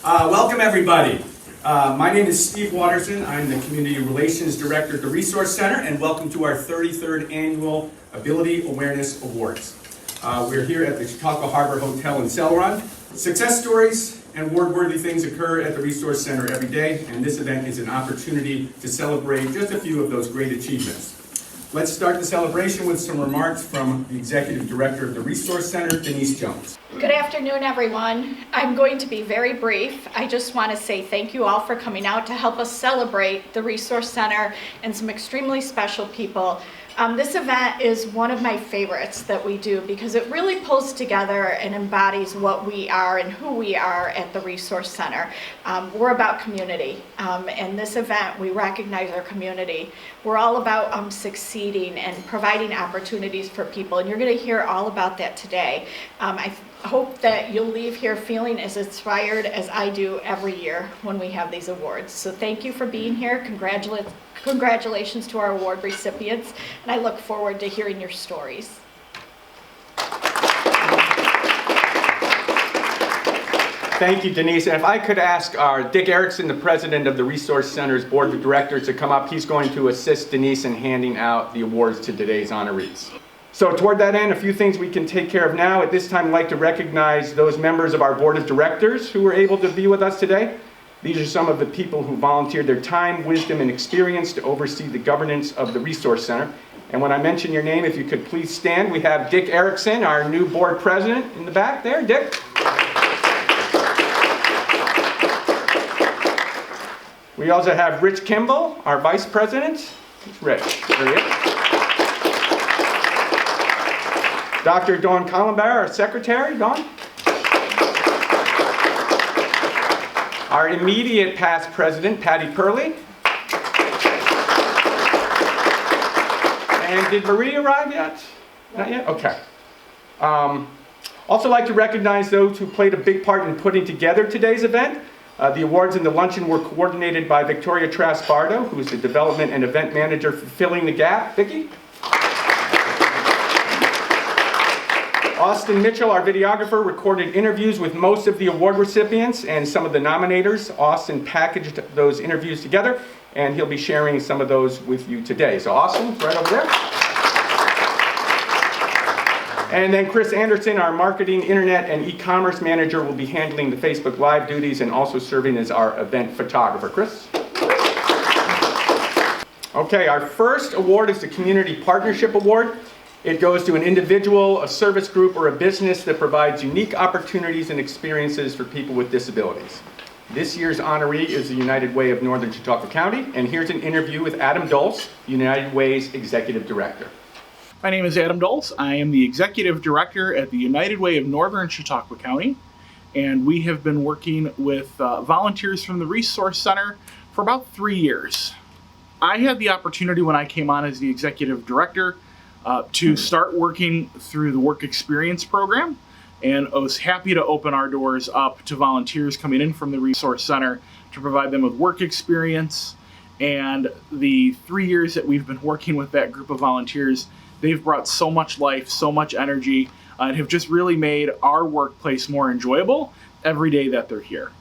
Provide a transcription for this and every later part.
Welcome everybody. My name is Steve Watterson. I'm the Community Relations Director at the Resource Center, and welcome to our 33rd Annual Ability Awareness Awards. We're here at the Chautauqua Harbor Hotel in Celeron. Success stories and award-worthy things occur at the Resource Center every day, and this event is an opportunity to celebrate just a few of those great achievements. Let's start the celebration with some remarks from the Executive Director of the Resource Center, Denise Jones. Good afternoon, everyone. I'm going to be very brief. I just want to say thank you all for coming out to help us celebrate the Resource Center and some extremely special people. This event is one of my favorites that we do because it really pulls together and embodies what we are and who we are at the Resource Center. We're about community. In this event, we recognize our community. We're all about succeeding and providing opportunities for people, and you're going to hear all about that today. I hope that you'll leave here feeling as inspired as I do every year when we have these awards. So thank you for being here. Congratulations to our award recipients, and I look forward to hearing your stories. Thank you, Denise. And if I could ask Dick Erickson, the president of the Resource Center's Board of Directors, to come up. He's going to assist Denise in handing out the awards to today's honorees. So toward that end, a few things we can take care of now. At this time, I'd like to recognize those members of our Board of Directors who were able to be with us today. These are some of the people who volunteered their time, wisdom, and experience to oversee the governance of the Resource Center. And when I mention your name, if you could please stand. We have Dick Erickson, our new board president, in the back there. Dick. We also have Rich Kimball, our vice president. It's Rich. There he is. Dr. Dawn Collenbauer, our secretary. Dawn. Our immediate past president, Patty Purley. And did Marie arrive yet? Not yet? Okay. Also like to recognize those who played a big part in putting together today's event. The awards and the luncheon were coordinated by Victoria Trask-Bardo, who is the development and event manager for Filling the Gap. Vicki? Austin Mitchell, our videographer, recorded interviews with most of the award recipients and some of the nominators. Austin packaged those interviews together, and he'll be sharing some of those with you today. So Austin, right over there. And then Chris Anderson, our marketing, internet, and e-commerce manager, will be handling the Facebook Live duties and also serving as our event photographer. Chris? Okay, our first award is the Community Partnership Award. It goes to an individual, a service group, or a business that provides unique opportunities and experiences for people with disabilities. This year's honoree is the United Way of Northern Chautauqua County, and here's an interview with Adam Dulce, United Way's Executive Director. My name is Adam Dulce. I am the Executive Director at the United Way of Northern Chautauqua County, and we have been working with volunteers from the Resource Center for about 3 years. I had the opportunity when I came on as the Executive Director to start working through the Work Experience program, and I was happy to open our doors up to volunteers coming in from the Resource Center to provide them with work experience. And the 3 years that we've been working with that group of volunteers, they've brought so much life, so much energy, and have just really made our workplace more enjoyable every day that they're here.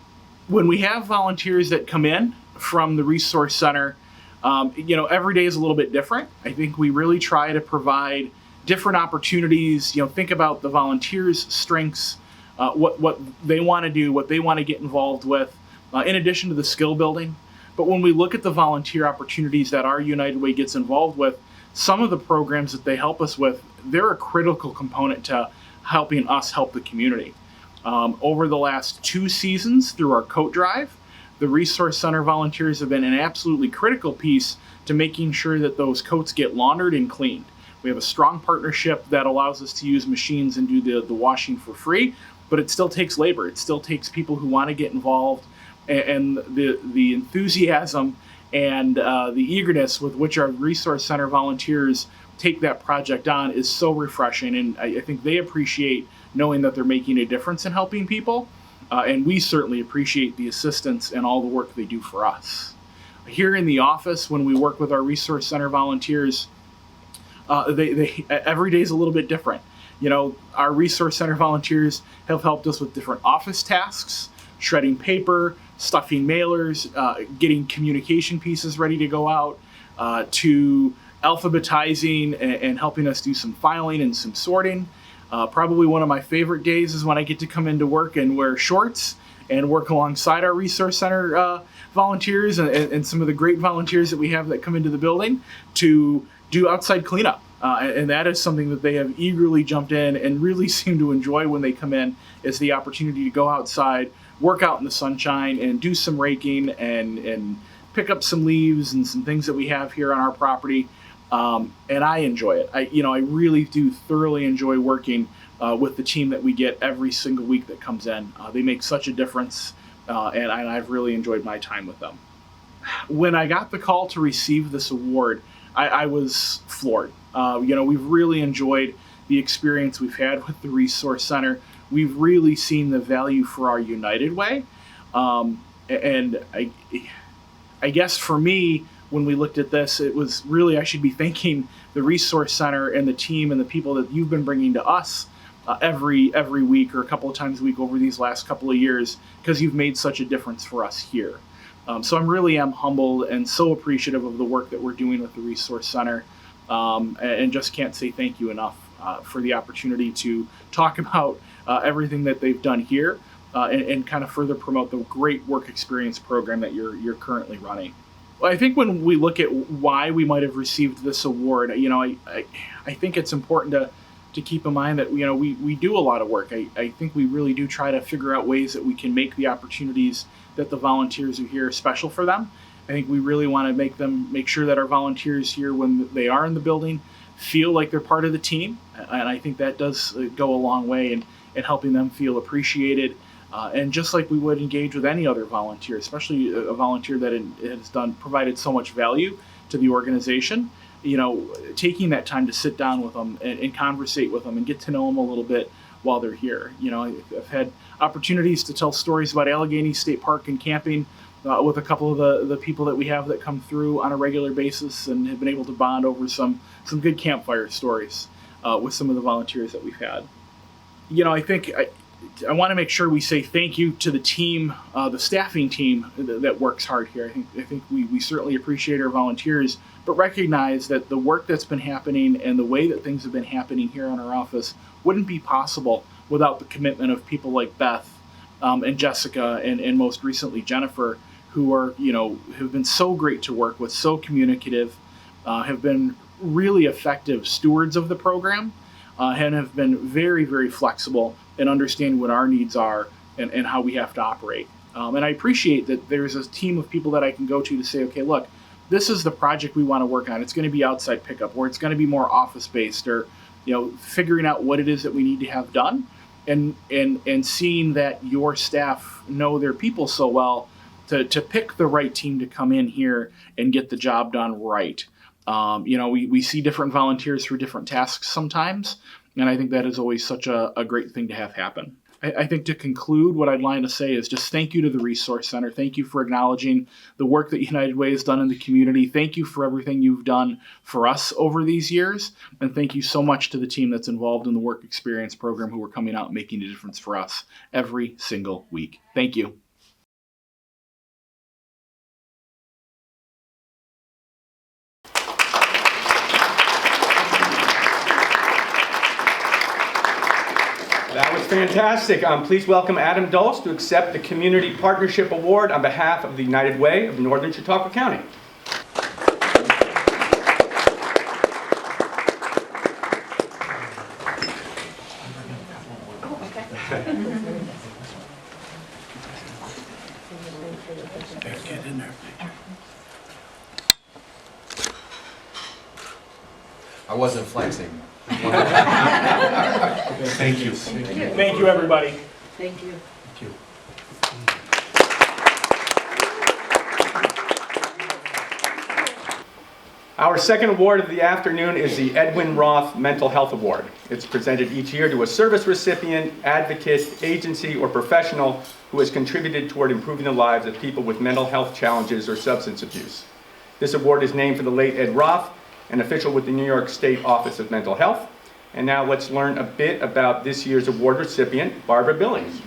When we have volunteers that come in from the Resource Center, every day is a little bit different. I think we really try to provide different opportunities. Think about the volunteers' strengths, what they want to do, what they want to get involved with, in addition to the skill building. But when we look at the volunteer opportunities that our United Way gets involved with, some of the programs that they help us with, they're a critical component to helping us help the community. Over the last 2 seasons through our coat drive, the Resource Center volunteers have been an absolutely critical piece to making sure that those coats get laundered and cleaned. We have a strong partnership that allows us to use machines and do the washing for free, but it still takes labor. It still takes people who want to get involved, and the enthusiasm and the eagerness with which our Resource Center volunteers take that project on is so refreshing, and I think they appreciate knowing that they're making a difference in helping people. And we certainly appreciate the assistance and all the work they do for us. Here in the office, when we work with our Resource Center volunteers, every day is a little bit different. Our Resource Center volunteers have helped us with different office tasks, shredding paper, stuffing mailers, getting communication pieces ready to go out, to alphabetizing and helping us do some filing and some sorting. Probably one of my favorite days is when I get to come into work and wear shorts and work alongside our Resource Center volunteers and some of the great volunteers that we have that come into the building to do outside cleanup. And that is something that they have eagerly jumped in and really seem to enjoy when they come in, is the opportunity to go outside, work out in the sunshine, and do some raking and pick up some leaves and some things that we have here on our property. And I enjoy it. I really do thoroughly enjoy working with the team that we get every single week that comes in. They make such a difference, and I've really enjoyed my time with them. When I got the call to receive this award, I was floored. We've really enjoyed the experience we've had with the Resource Center. We've really seen the value for our United Way. And I guess for me, when we looked at this, it was really, I should be thanking the Resource Center and the team and the people that you've been bringing to us every week or a couple of times a week over these last couple of years, because you've made such a difference for us here. So I really am humbled and so appreciative of the work that we're doing with the Resource Center, and just can't say thank you enough for the opportunity to talk about everything that they've done here, and kind of further promote the great work experience program that you're currently running. I think when we look at why we might have received this award, I think it's important to keep in mind that we do a lot of work. I think we really do try to figure out ways that we can make the opportunities that the volunteers are here special for them. I think we really want to make sure that our volunteers here, when they are in the building, feel like they're part of the team, and I think that does go a long way in helping them feel appreciated. And just like we would engage with any other volunteer, especially a volunteer that has provided so much value to the organization, taking that time to sit down with them and conversate with them and get to know them a little bit while they're here. I've had opportunities to tell stories about Allegheny State Park and camping with a couple of the people that we have that come through on a regular basis, and have been able to bond over some good campfire stories with some of the volunteers that we've had. I think I want to make sure we say thank you to the team, the staffing team that works hard here. I think we certainly appreciate our volunteers, but recognize that the work that's been happening and the way that things have been happening here in our office wouldn't be possible without the commitment of people like Beth and Jessica and most recently Jennifer, who have been so great to work with, so communicative, have been really effective stewards of the program, and have been very, very flexible in understanding what our needs are and how we have to operate. And I appreciate that there's a team of people that I can go to say, okay, look, this is the project we want to work on. It's going to be outside pickup, or it's going to be more office-based, or figuring out what it is that we need to have done, and seeing that your staff know their people so well to pick the right team to come in here and get the job done right. We see different volunteers for different tasks sometimes, and I think that is always such a great thing to have happen. I think to conclude, what I'd like to say is just thank you to the Resource Center. Thank you for acknowledging the work that United Way has done in the community. Thank you for everything you've done for us over these years. And thank you so much to the team that's involved in the work experience program, who are coming out and making a difference for us every single week. Thank you. That was fantastic. Please welcome Adam Dulce to accept the Community Partnership Award on behalf of the United Way of Northern Chautauqua County. Get in there. I wasn't flexing. Thank you. Thank you, everybody. Thank you. Thank you. Our second award of the afternoon is the EDWIN ROTH Mental Health Award. It's presented each year to a service recipient, advocate, agency, or professional who has contributed toward improving the lives of people with mental health challenges or substance abuse. This award is named for the late Ed Roth, an official with the New York State Office of Mental Health. And now let's learn a bit about this year's award recipient, Barbara Billings.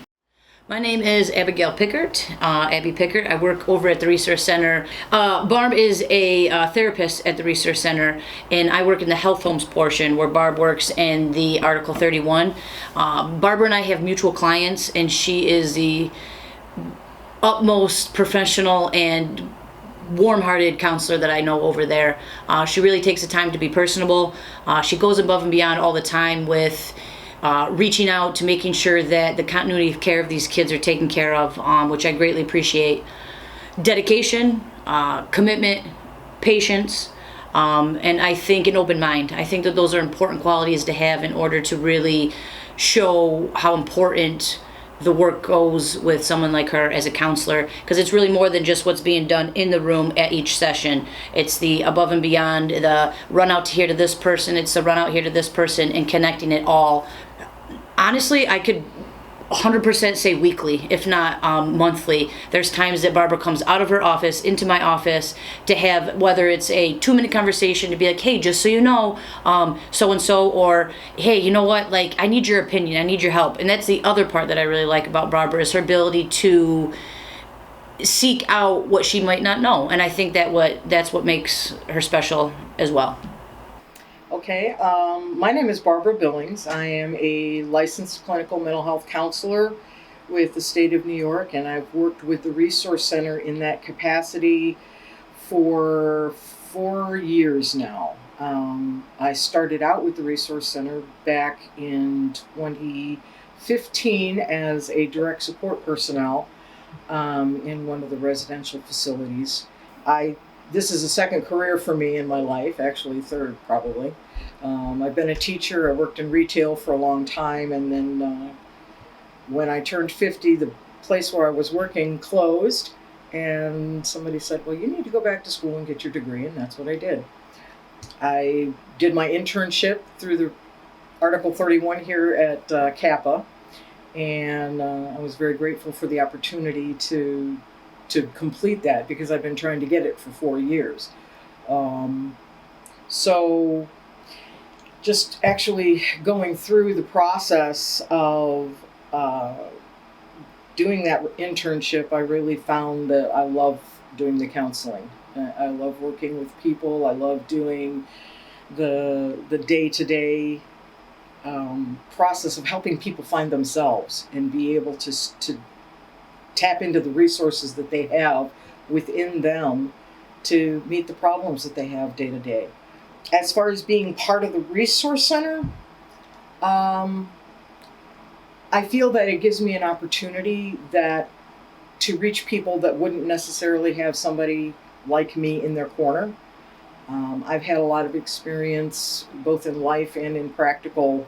My name is Abigail Pickert, Abby Pickert. I work over at the Resource Center. Barb is a therapist at the Resource Center, and I work in the health homes portion where Barb works in the Article 31. Barbara and I have mutual clients, and she is the utmost professional and warm-hearted counselor that I know over there. She really takes the time to be personable. She goes above and beyond all the time with reaching out to making sure that the continuity of care of these kids are taken care of, which I greatly appreciate. Dedication, commitment, patience, and I think an open mind. I think that those are important qualities to have in order to really show how important the work goes with someone like her as a counselor, because it's really more than just what's being done in the room at each session. It's the above and beyond, the run out here to this person, it's the run out here to this person, and connecting it all. Honestly, I could 100% say weekly, if not monthly. There's times that Barbara comes out of her office into my office to have, whether it's a 2-minute conversation to be like, hey, just so you know, so-and-so, or hey, you know what, like, I need your opinion, I need your help. And that's the other part that I really like about Barbara, is her ability to seek out what she might not know. And I think that's what makes her special as well. Okay, my name is Barbara Billings. I am a licensed clinical mental health counselor with the state of New York, and I've worked with the Resource Center in that capacity for 4 years now. I started out with the Resource Center back in 2015 as a direct support personnel in one of the residential facilities. This is a second career for me in my life, actually third probably. I've been a teacher. I worked in retail for a long time, and then when I turned 50, the place where I was working closed, and somebody said, well, you need to go back to school and get your degree, and that's what I did. I did my internship through the Article 31 here at Kappa, and I was very grateful for the opportunity to complete that, because I've been trying to get it for 4 years. So just actually going through the process of doing that internship, I really found that I love doing the counseling. I love working with people. I love doing the day-to-day process of helping people find themselves and be able to tap into the resources that they have within them to meet the problems that they have day to day. As far as being part of the Resource Center, I feel that it gives me an opportunity to reach people that wouldn't necessarily have somebody like me in their corner. I've had a lot of experience both in life and in practical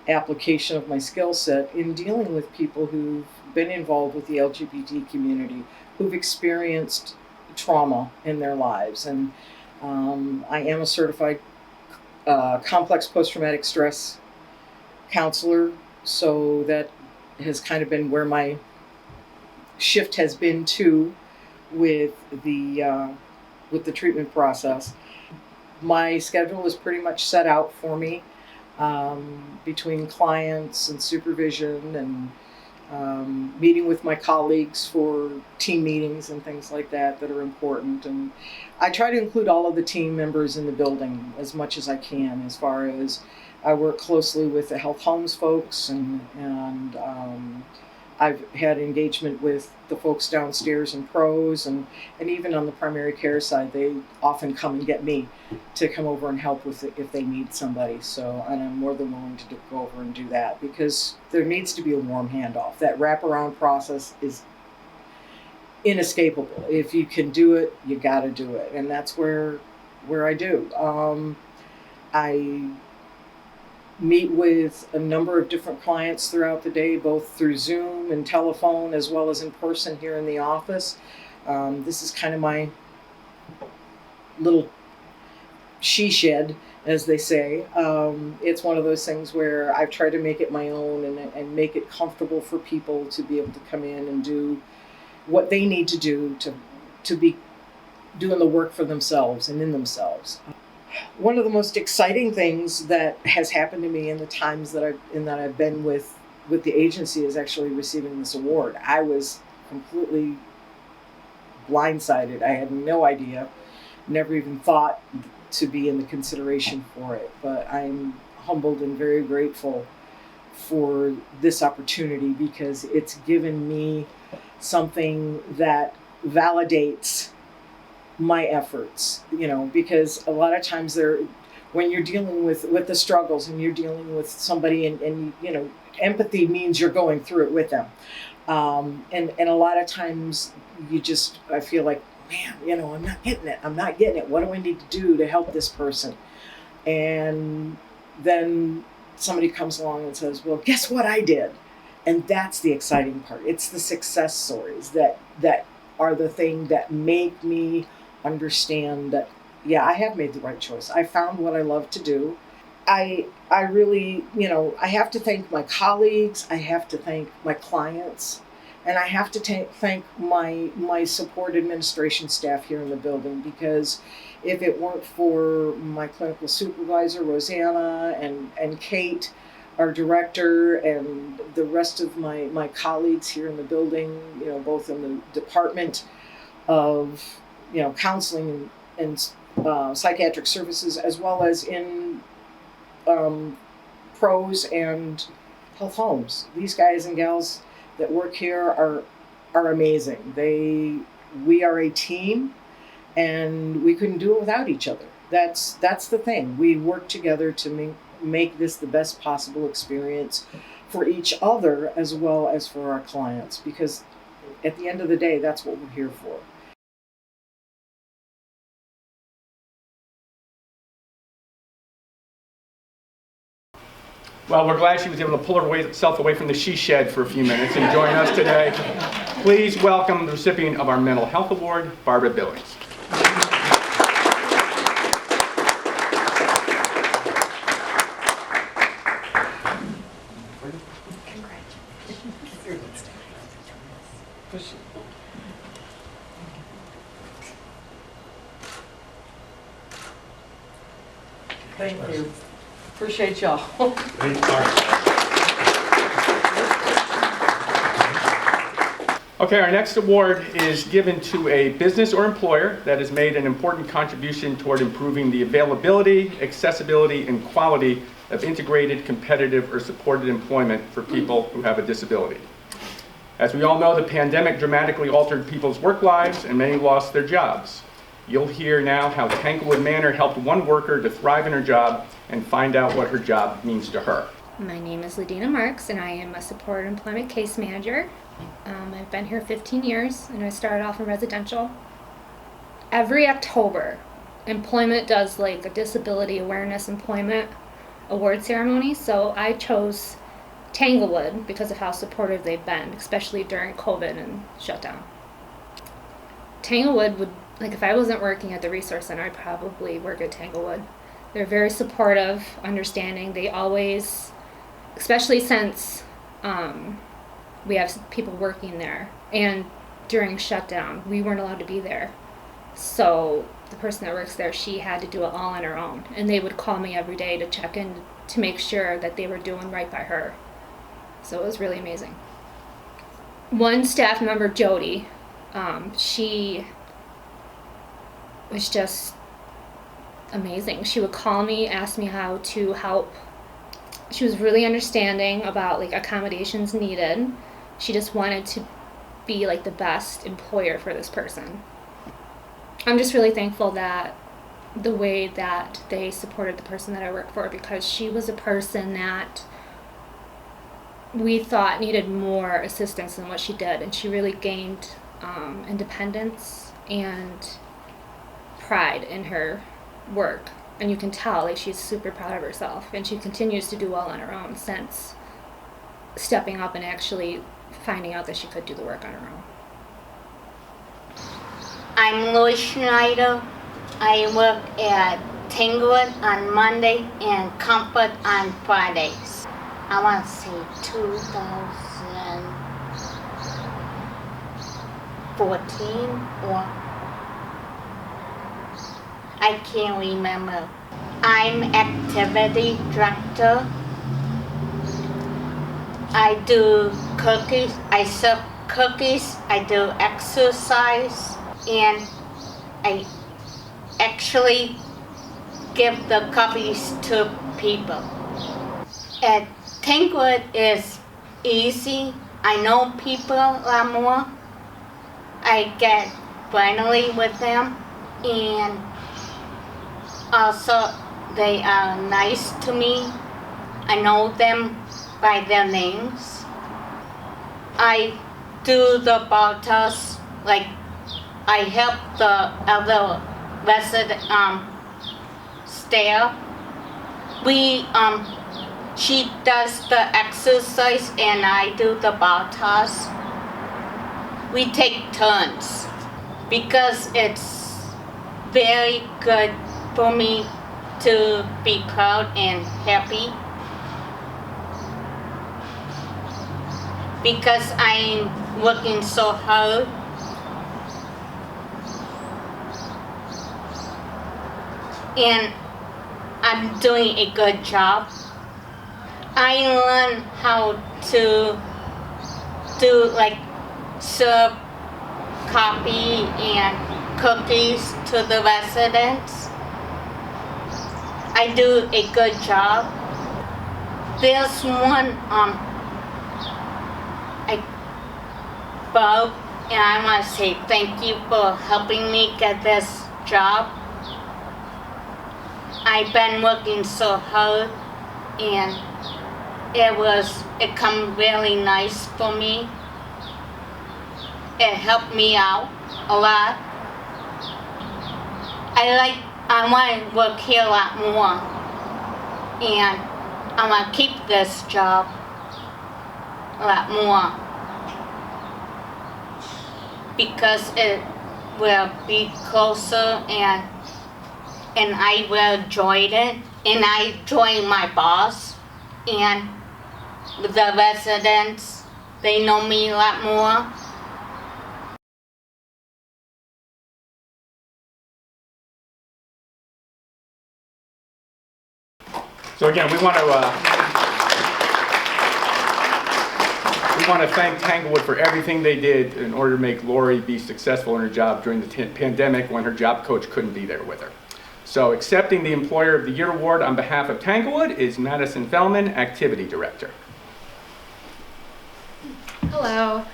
application of my skill set in dealing with people who've been involved with the LGBT community, who've experienced trauma in their lives. And I am a certified complex post-traumatic stress counselor, so that has kind of been where my shift has been to with the treatment process. My schedule is pretty much set out for me between clients and supervision and meeting with my colleagues for team meetings and things like that are important. And I try to include all of the team members in the building as much as I can, as far as I work closely with the health homes folks, and I've had engagement with the folks downstairs in pros, and even on the primary care side, they often come and get me to come over and help with it if they need somebody. So, and I'm more than willing to go over and do that, because there needs to be a warm handoff. That wraparound process is inescapable. If you can do it, you got to do it, and that's where I do. I meet with a number of different clients throughout the day, both through Zoom and telephone, as well as in person here in the office. This is kind of my little she shed, as they say. It's one of those things where I've tried to make it my own and make it comfortable for people to be able to come in and do what they need to do to be doing the work for themselves and in themselves. One of the most exciting things that has happened to me in the times that I've been with with the agency is actually receiving this award. I was completely blindsided. I had no idea, never even thought to be in the consideration for it. But I'm humbled and very grateful for this opportunity because it's given me something that validates my efforts, you know, because a lot of times when you're dealing with the struggles and you're dealing with somebody and you know, empathy means you're going through it with them. And a lot of times I feel like, man, you know, I'm not getting it. What do I need to do to help this person? And then somebody comes along and says, well, guess what I did? And that's the exciting part. It's the success stories that are the thing that make me understand that, yeah, I have made the right choice. I found what I love to do. I really, you know, I have to thank my colleagues. I have to thank my clients. And I have to thank my support administration staff here in the building, because if it weren't for my clinical supervisor, Rosanna, and Kate, our director, and the rest of my colleagues here in the building, you know, both in the department of, you know, counseling and psychiatric services, as well as in PROS and health homes. These guys and gals that work here are amazing. We are a team, and we couldn't do it without each other. That's the thing. We work together to make this the best possible experience for each other as well as for our clients, because at the end of the day, that's what we're here for. Well, we're glad she was able to pull herself away from the she shed for a few minutes and join us today. Please welcome the recipient of our Mental Health Award, Barbara Billings. Thank you. Appreciate y'all. Okay, our next award is given to a business or employer that has made an important contribution toward improving the availability, accessibility, and quality of integrated, competitive, or supported employment for people who have a disability. As we all know, the pandemic dramatically altered people's work lives, and many lost their jobs. You'll hear now how Tanglewood Manor helped one worker to thrive in her job and find out what her job means to her. My name is Ladina Marks, and I am a supported employment case manager. I've been here 15 years, and I started off in residential. Every October, employment does like a disability awareness employment award ceremony, so I chose Tanglewood because of how supportive they've been, especially during COVID and shutdown. Tanglewood would, like, if I wasn't working at the resource center, I'd probably work at Tanglewood. They're very supportive, understanding. They always, especially since we have people working there, and during shutdown, we weren't allowed to be there. So the person that works there, she had to do it all on her own. And they would call me every day to check in to make sure that they were doing right by her. So it was really amazing. One staff member, Jody, she was just amazing. She would call me, ask me how to help. She was really understanding about like accommodations needed. She just wanted to be like the best employer for this person. I'm just really thankful that the way that they supported the person that I work for, because she was a person that we thought needed more assistance than what she did, and she really gained independence and pride in her work, and you can tell like she's super proud of herself, and she continues to do well on her own since stepping up and actually finding out that she could do the work on her own. I'm Lois Schneider. I work at Tanglewood on Monday and Comfort on Fridays. I want to say 2014 or I can't remember. I'm activity director I do cookies. I serve cookies. I do exercise, and I actually give the coffees to people. At Tanglewood is easy. I know people a lot more. I get friendly with them, and also they are nice to me. I know them by their names. I do the bar toss, like I help the other resident staff. She does the exercise and I do the bar toss. We take turns because it's very good for me to be proud and happy, because I'm working so hard. And I'm doing a good job. I learned how to do like serve coffee and cookies to the residents. I do a good job. There's one Bob, and I want to say thank you for helping me get this job. I've been working so hard, and it come really nice for me. It helped me out a lot. I want to work here a lot more, and I want to keep this job a lot more, because it will be closer, and I will enjoy it, and I enjoy my boss, and the residents, they know me a lot more. So again, we want to thank Tanglewood for everything they did in order to make Lori be successful in her job during the pandemic when her job coach couldn't be there with her. So accepting the Employer of the Year Award on behalf of Tanglewood is Madison Fellman, Activity Director. Hello.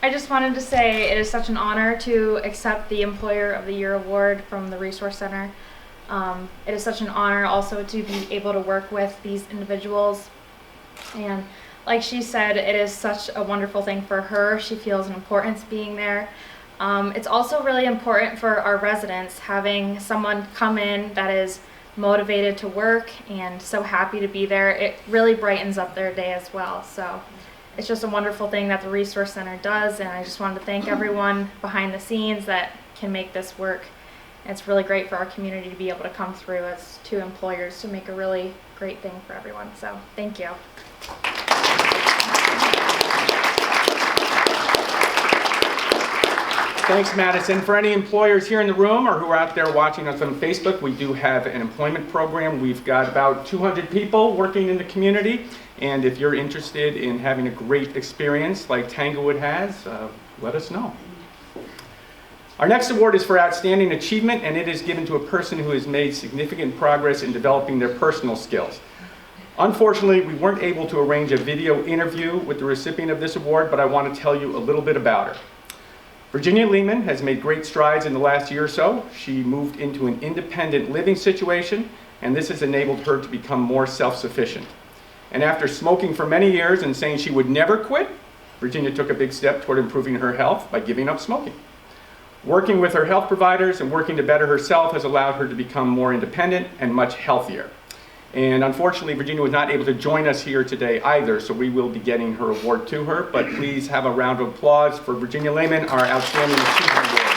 I just wanted to say it is such an honor to accept the Employer of the Year Award from the Resource Center. It is such an honor also to be able to work with these individuals, and like she said, it is such a wonderful thing for her. She feels an importance being there. It's also really important for our residents, having someone come in that is motivated to work and so happy to be there. It really brightens up their day as well. So it's just a wonderful thing that the Resource Center does, and I just wanted to thank everyone behind the scenes that can make this work. It's really great for our community to be able to come through as two employers to make a really great thing for everyone. So thank you. Thanks, Madison. For any employers here in the room or who are out there watching us on Facebook, we do have an employment program. We've got about 200 people working in the community, and if you're interested in having a great experience like Tanglewood has, let us know. Our next award is for Outstanding Achievement, and it is given to a person who has made significant progress in developing their personal skills. Unfortunately, we weren't able to arrange a video interview with the recipient of this award, but I want to tell you a little bit about her. Virginia Lehman has made great strides in the last year or so. She moved into an independent living situation, and this has enabled her to become more self-sufficient. And after smoking for many years and saying she would never quit, Virginia took a big step toward improving her health by giving up smoking. Working with her health providers and working to better herself has allowed her to become more independent and much healthier. And unfortunately, Virginia was not able to join us here today either, so we will be getting her award to her. But please have a round of applause for Virginia Lehman, our Outstanding Achievement Award.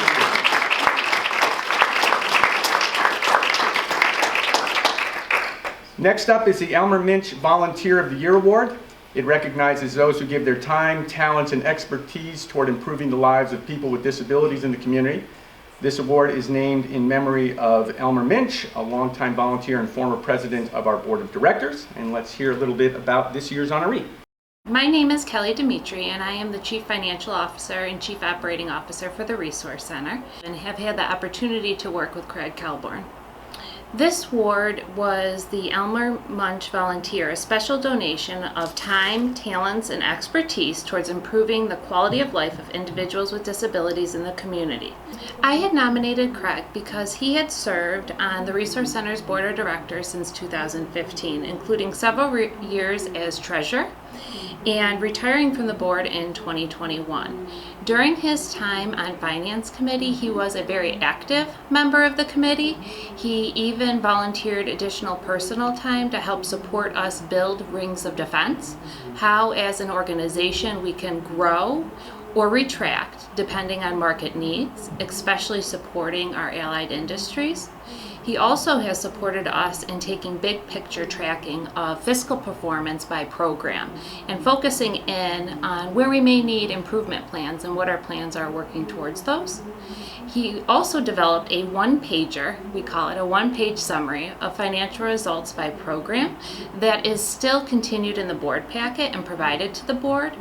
Next up is the MUENCH Volunteer of the Year Award. It recognizes those who give their time, talents, and expertise toward improving the lives of people with disabilities in the community. This award is named in memory of Elmer Minch, a longtime volunteer and former president of our board of directors. And let's hear a little bit about this year's honoree. My name is Kelly Dimitri, and I am the Chief Financial Officer and Chief Operating Officer for the Resource Center, and have had the opportunity to work with Craig Kelborn. This ward was the ELMER MUENCH volunteer, a special donation of time, talents, and expertise towards improving the quality of life of individuals with disabilities in the community. I had nominated Craig because he had served on the Resource Center's Board of Directors since 2015, including several years as treasurer and retiring from the board in 2021. During his time on Finance Committee, he was a very active member of the committee. He even volunteered additional personal time to help support us build rings of defense, how as an organization we can grow or retract depending on market needs, especially supporting our allied industries. He also has supported us in taking big picture tracking of fiscal performance by program and focusing in on where we may need improvement plans and what our plans are working towards those. He also developed a one-pager, we call it a one-page summary of financial results by program that is still continued in the board packet and provided to the board.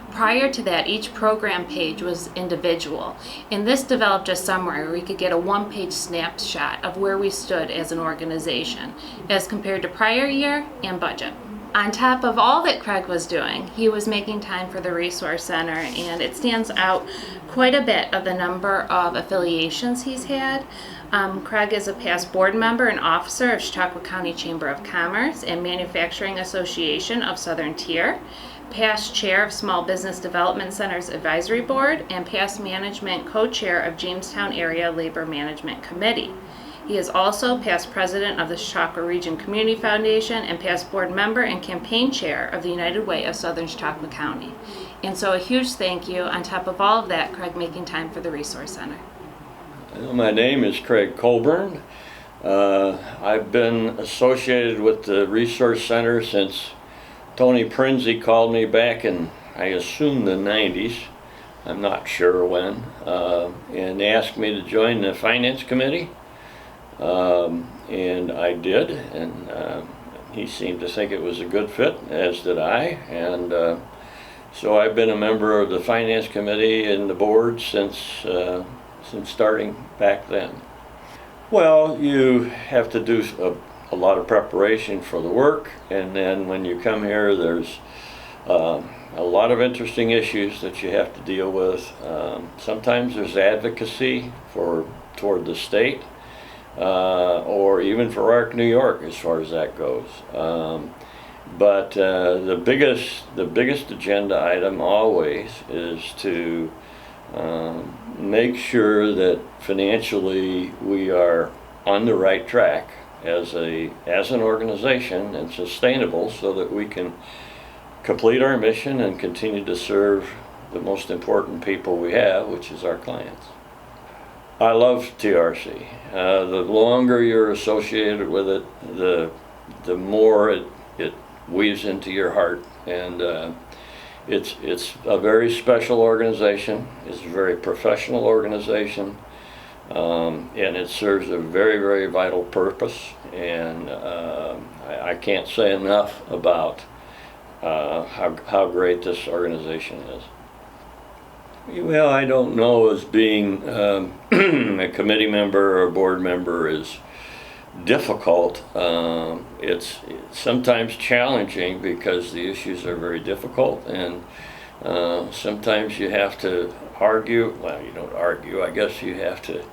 Prior to that, each program page was individual, and this developed a summary where we could get a one-page snapshot of where we stood as an organization as compared to prior year and budget. On top of all that Craig was doing, he was making time for the Resource Center, and it stands out quite a bit of the number of affiliations he's had. Craig is a past board member and officer of Chautauqua County Chamber of Commerce and Manufacturing Association of Southern Tier, past chair of Small Business Development Center's Advisory Board, and past management co-chair of Jamestown Area Labor Management Committee. He is also past president of the Chautauqua Region Community Foundation and past board member and campaign chair of the United Way of Southern Chautauqua County. And so a huge thank you on top of all of that, Craig making time for the Resource Center. My name is Craig Colburn. I've been associated with the Resource Center since Tony Prinzi called me back in, I assume, the 90s. I'm not sure when, and asked me to join the Finance Committee. And I did, and he seemed to think it was a good fit, as did I. And so I've been a member of the Finance Committee and the board since starting back then. Well, you have to do a lot of preparation for the work, and then when you come here, there's a lot of interesting issues that you have to deal with. Sometimes there's advocacy toward the state, or even for ARC New York as far as that goes. But the biggest agenda item always is to make sure that financially we are on the right track as an organization and sustainable, so that we can complete our mission and continue to serve the most important people we have, which is our clients. I love TRC. The longer you're associated with it, the more it weaves into your heart, and it's a very special organization. It's a very professional organization, and it serves a very, very vital purpose. And I can't say enough about how great this organization is. Well, I don't know, as being a committee member or a board member is difficult. It's sometimes challenging because the issues are very difficult, and sometimes you have to argue. Well, you don't argue. I guess you have to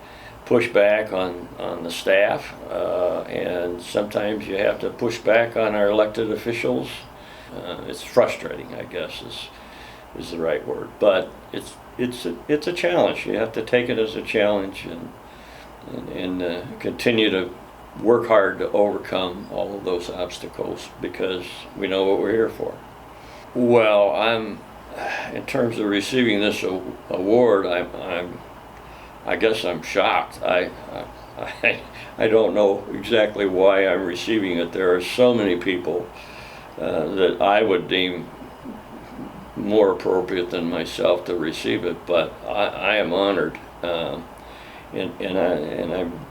push back on the staff, and sometimes you have to push back on our elected officials. It's frustrating, I guess, is the right word, but it's a challenge. You have to take it as a challenge and continue to work hard to overcome all of those obstacles, because we know what we're here for. Well, in terms of receiving this award, I guess I'm shocked. I don't know exactly why I'm receiving it. There are so many people that I would deem more appropriate than myself to receive it, but I am honored, and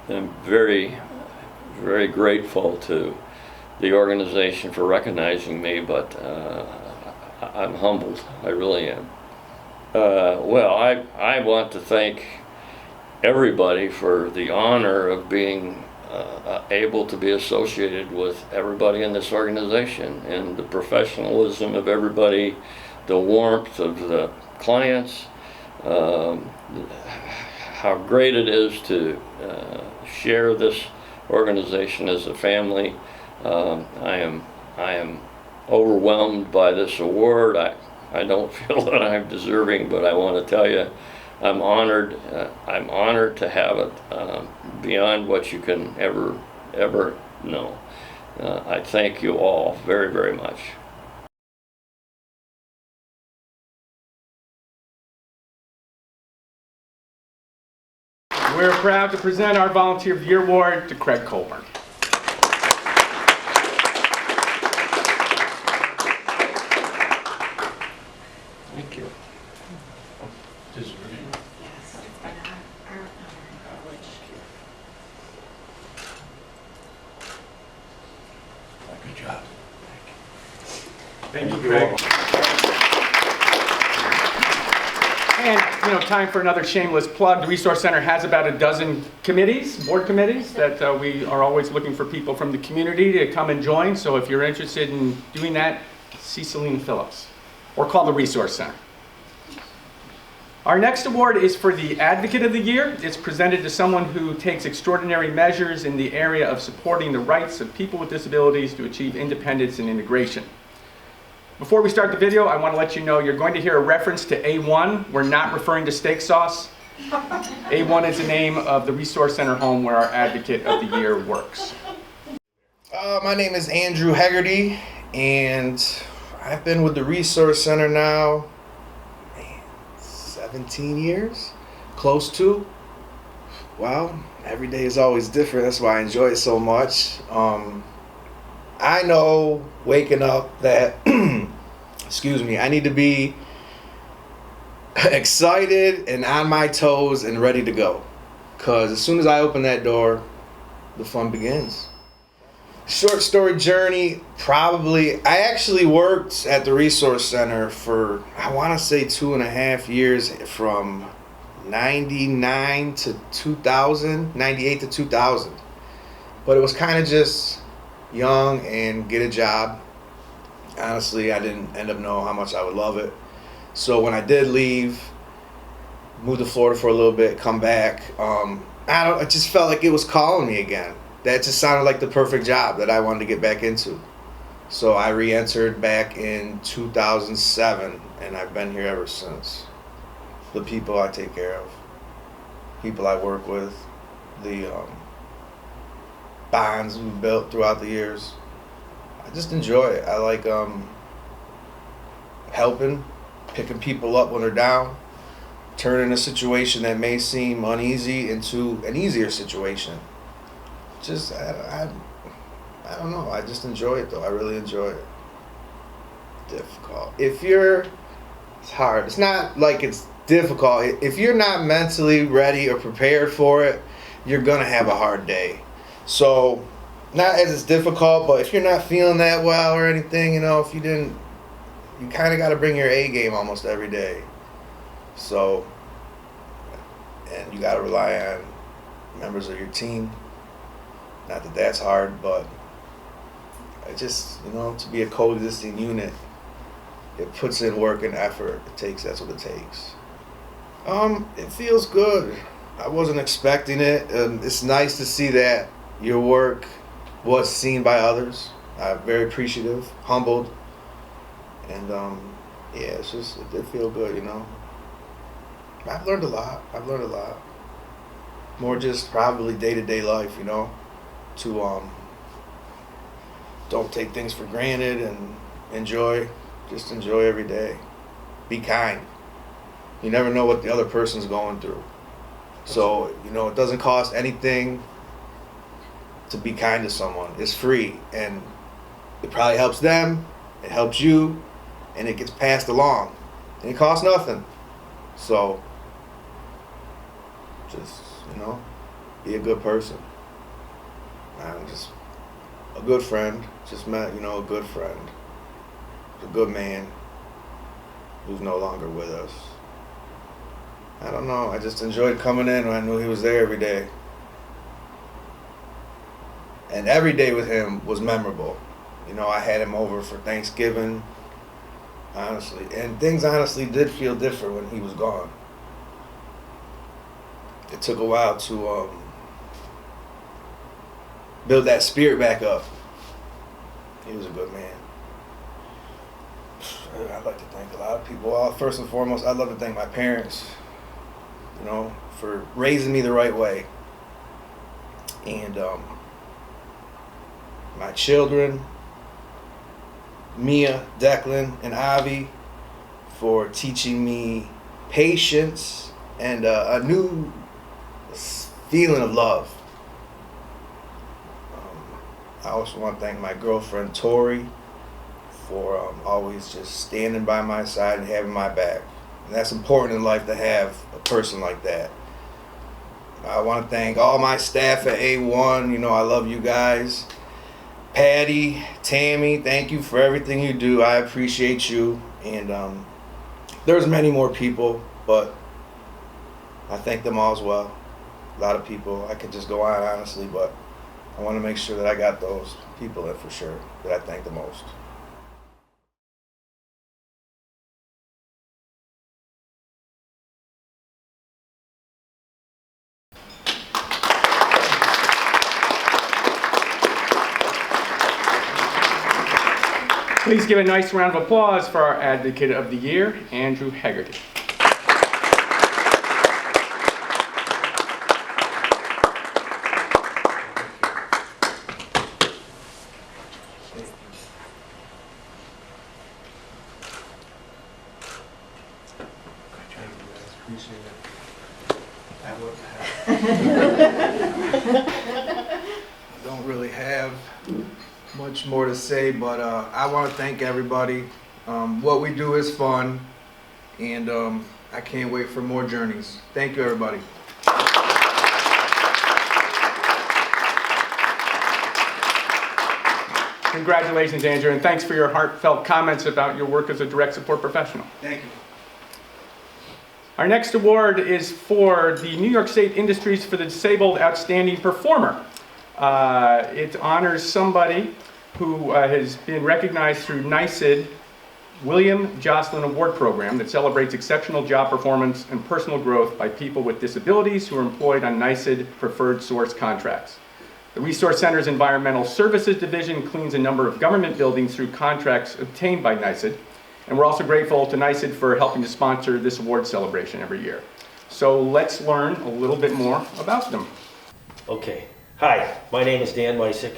I'm very, very grateful to the organization for recognizing me. But I'm humbled. I really am. Well, I want to thank everybody for the honor of being able to be associated with everybody in this organization, and the professionalism of everybody, the warmth of the clients, how great it is to share this organization as a family. I am overwhelmed by this award. I don't feel that I'm deserving, but I want to tell you, I'm honored. I'm honored to have it beyond what you can ever know. I thank you all very, very much. We're proud to present our Volunteer of the Year Award to Craig Colburn. Thank you. Good job. Thank you, Craig. And, time for another shameless plug. The Resource Center has about a dozen committees, board committees, that we are always looking for people from the community to come and join. So if you're interested in doing that, see Celine Phillips or call the Resource Center. Our next award is for the Advocate of the Year. It's presented to someone who takes extraordinary measures in the area of supporting the rights of people with disabilities to achieve independence and integration. Before we start the video, I want to let you know you're going to hear a reference to A1. We're not referring to steak sauce. A1 is the name of the Resource Center home where our Advocate of the Year works. My name is Andrew Hegarty, and I've been with the Resource Center now 17 years, close to. Wow, every day is always different. That's why I enjoy it so much. I know waking up that, excuse me, I need to be excited and on my toes and ready to go. Because as soon as I open that door, the fun begins. Short story journey, probably, I actually worked at the Resource Center for, I want to say 2.5 years, from 99 to 2000, 98 to 2000. But it was kind of just young and get a job. Honestly, I didn't end up knowing how much I would love it. So when I did leave, moved to Florida for a little bit, come back, I just felt like it was calling me again. That just sounded like the perfect job that I wanted to get back into. So I re-entered back in 2007, and I've been here ever since. The people I take care of, people I work with, the bonds we've built throughout the years. I just enjoy it. I like helping, picking people up when they're down, turning a situation that may seem uneasy into an easier situation. Just, I don't know. I just enjoy it, though. I really enjoy it. Difficult. It's hard. It's not like it's difficult. If you're not mentally ready or prepared for it, you're going to have a hard day. So, not as it's difficult, but if you're not feeling that well or anything, you kind of got to bring your A game almost every day. So, and you got to rely on members of your team. Not that that's hard, but it just, to be a coexisting unit, it puts in work and effort. That's what it takes. It feels good. I wasn't expecting it. It's nice to see that your work was seen by others. I'm very appreciative, humbled, and it did feel good, I've learned a lot. More just probably day-to-day life, to don't take things for granted and enjoy every day. Be kind. You never know what the other person's going through. So, it doesn't cost anything to be kind to someone. It's free, and it probably helps them, it helps you, and it gets passed along. And it costs nothing. So, just, be a good person. I'm just a good friend. Just met, a good friend. A good man. who's no longer with us. I don't know, I just enjoyed coming in when I knew he was there every day. And every day with him was memorable. You know, I had him over for Thanksgiving, honestly. And things honestly did feel different when he was gone. It took a while to build that spirit back up. He was a good man. I'd like to thank a lot of people. First and foremost, I'd love to thank my parents, you know, for raising me the right way. And my children, Mia, Declan, and Avi, for teaching me patience and a new feeling of love. I also want to thank my girlfriend, Tori, for always just standing by my side and having my back. And that's important in life, to have a person like that. I want to thank all my staff at A1. You know, I love you guys. Patty, Tammy, thank you for everything you do. I appreciate you. And there's many more people, but I thank them all as well. A lot of people. I could just go on, honestly, but I want to make sure that I got those people in for sure that I thank the most. Please give a nice round of applause for our Advocate of the Year, Andrew Hegarty. I don't really have much more to say, but I want to thank everybody. What we do is fun, and I can't wait for more journeys. Thank you, everybody. Congratulations, Andrew, and thanks for your heartfelt comments about your work as a direct support professional. Thank you. Our next award is for the New York State Industries for the Disabled Outstanding Performer. It honors somebody who has been recognized through NYSID William Jocelyn Award Program that celebrates exceptional job performance and personal growth by people with disabilities who are employed on NYSID preferred source contracts. The Resource Center's Environmental Services Division cleans a number of government buildings through contracts obtained by NYSID, and we're also grateful to NYSID for helping to sponsor this award celebration every year. So let's learn a little bit more about them. Okay. Hi, my name is Dan Mysick.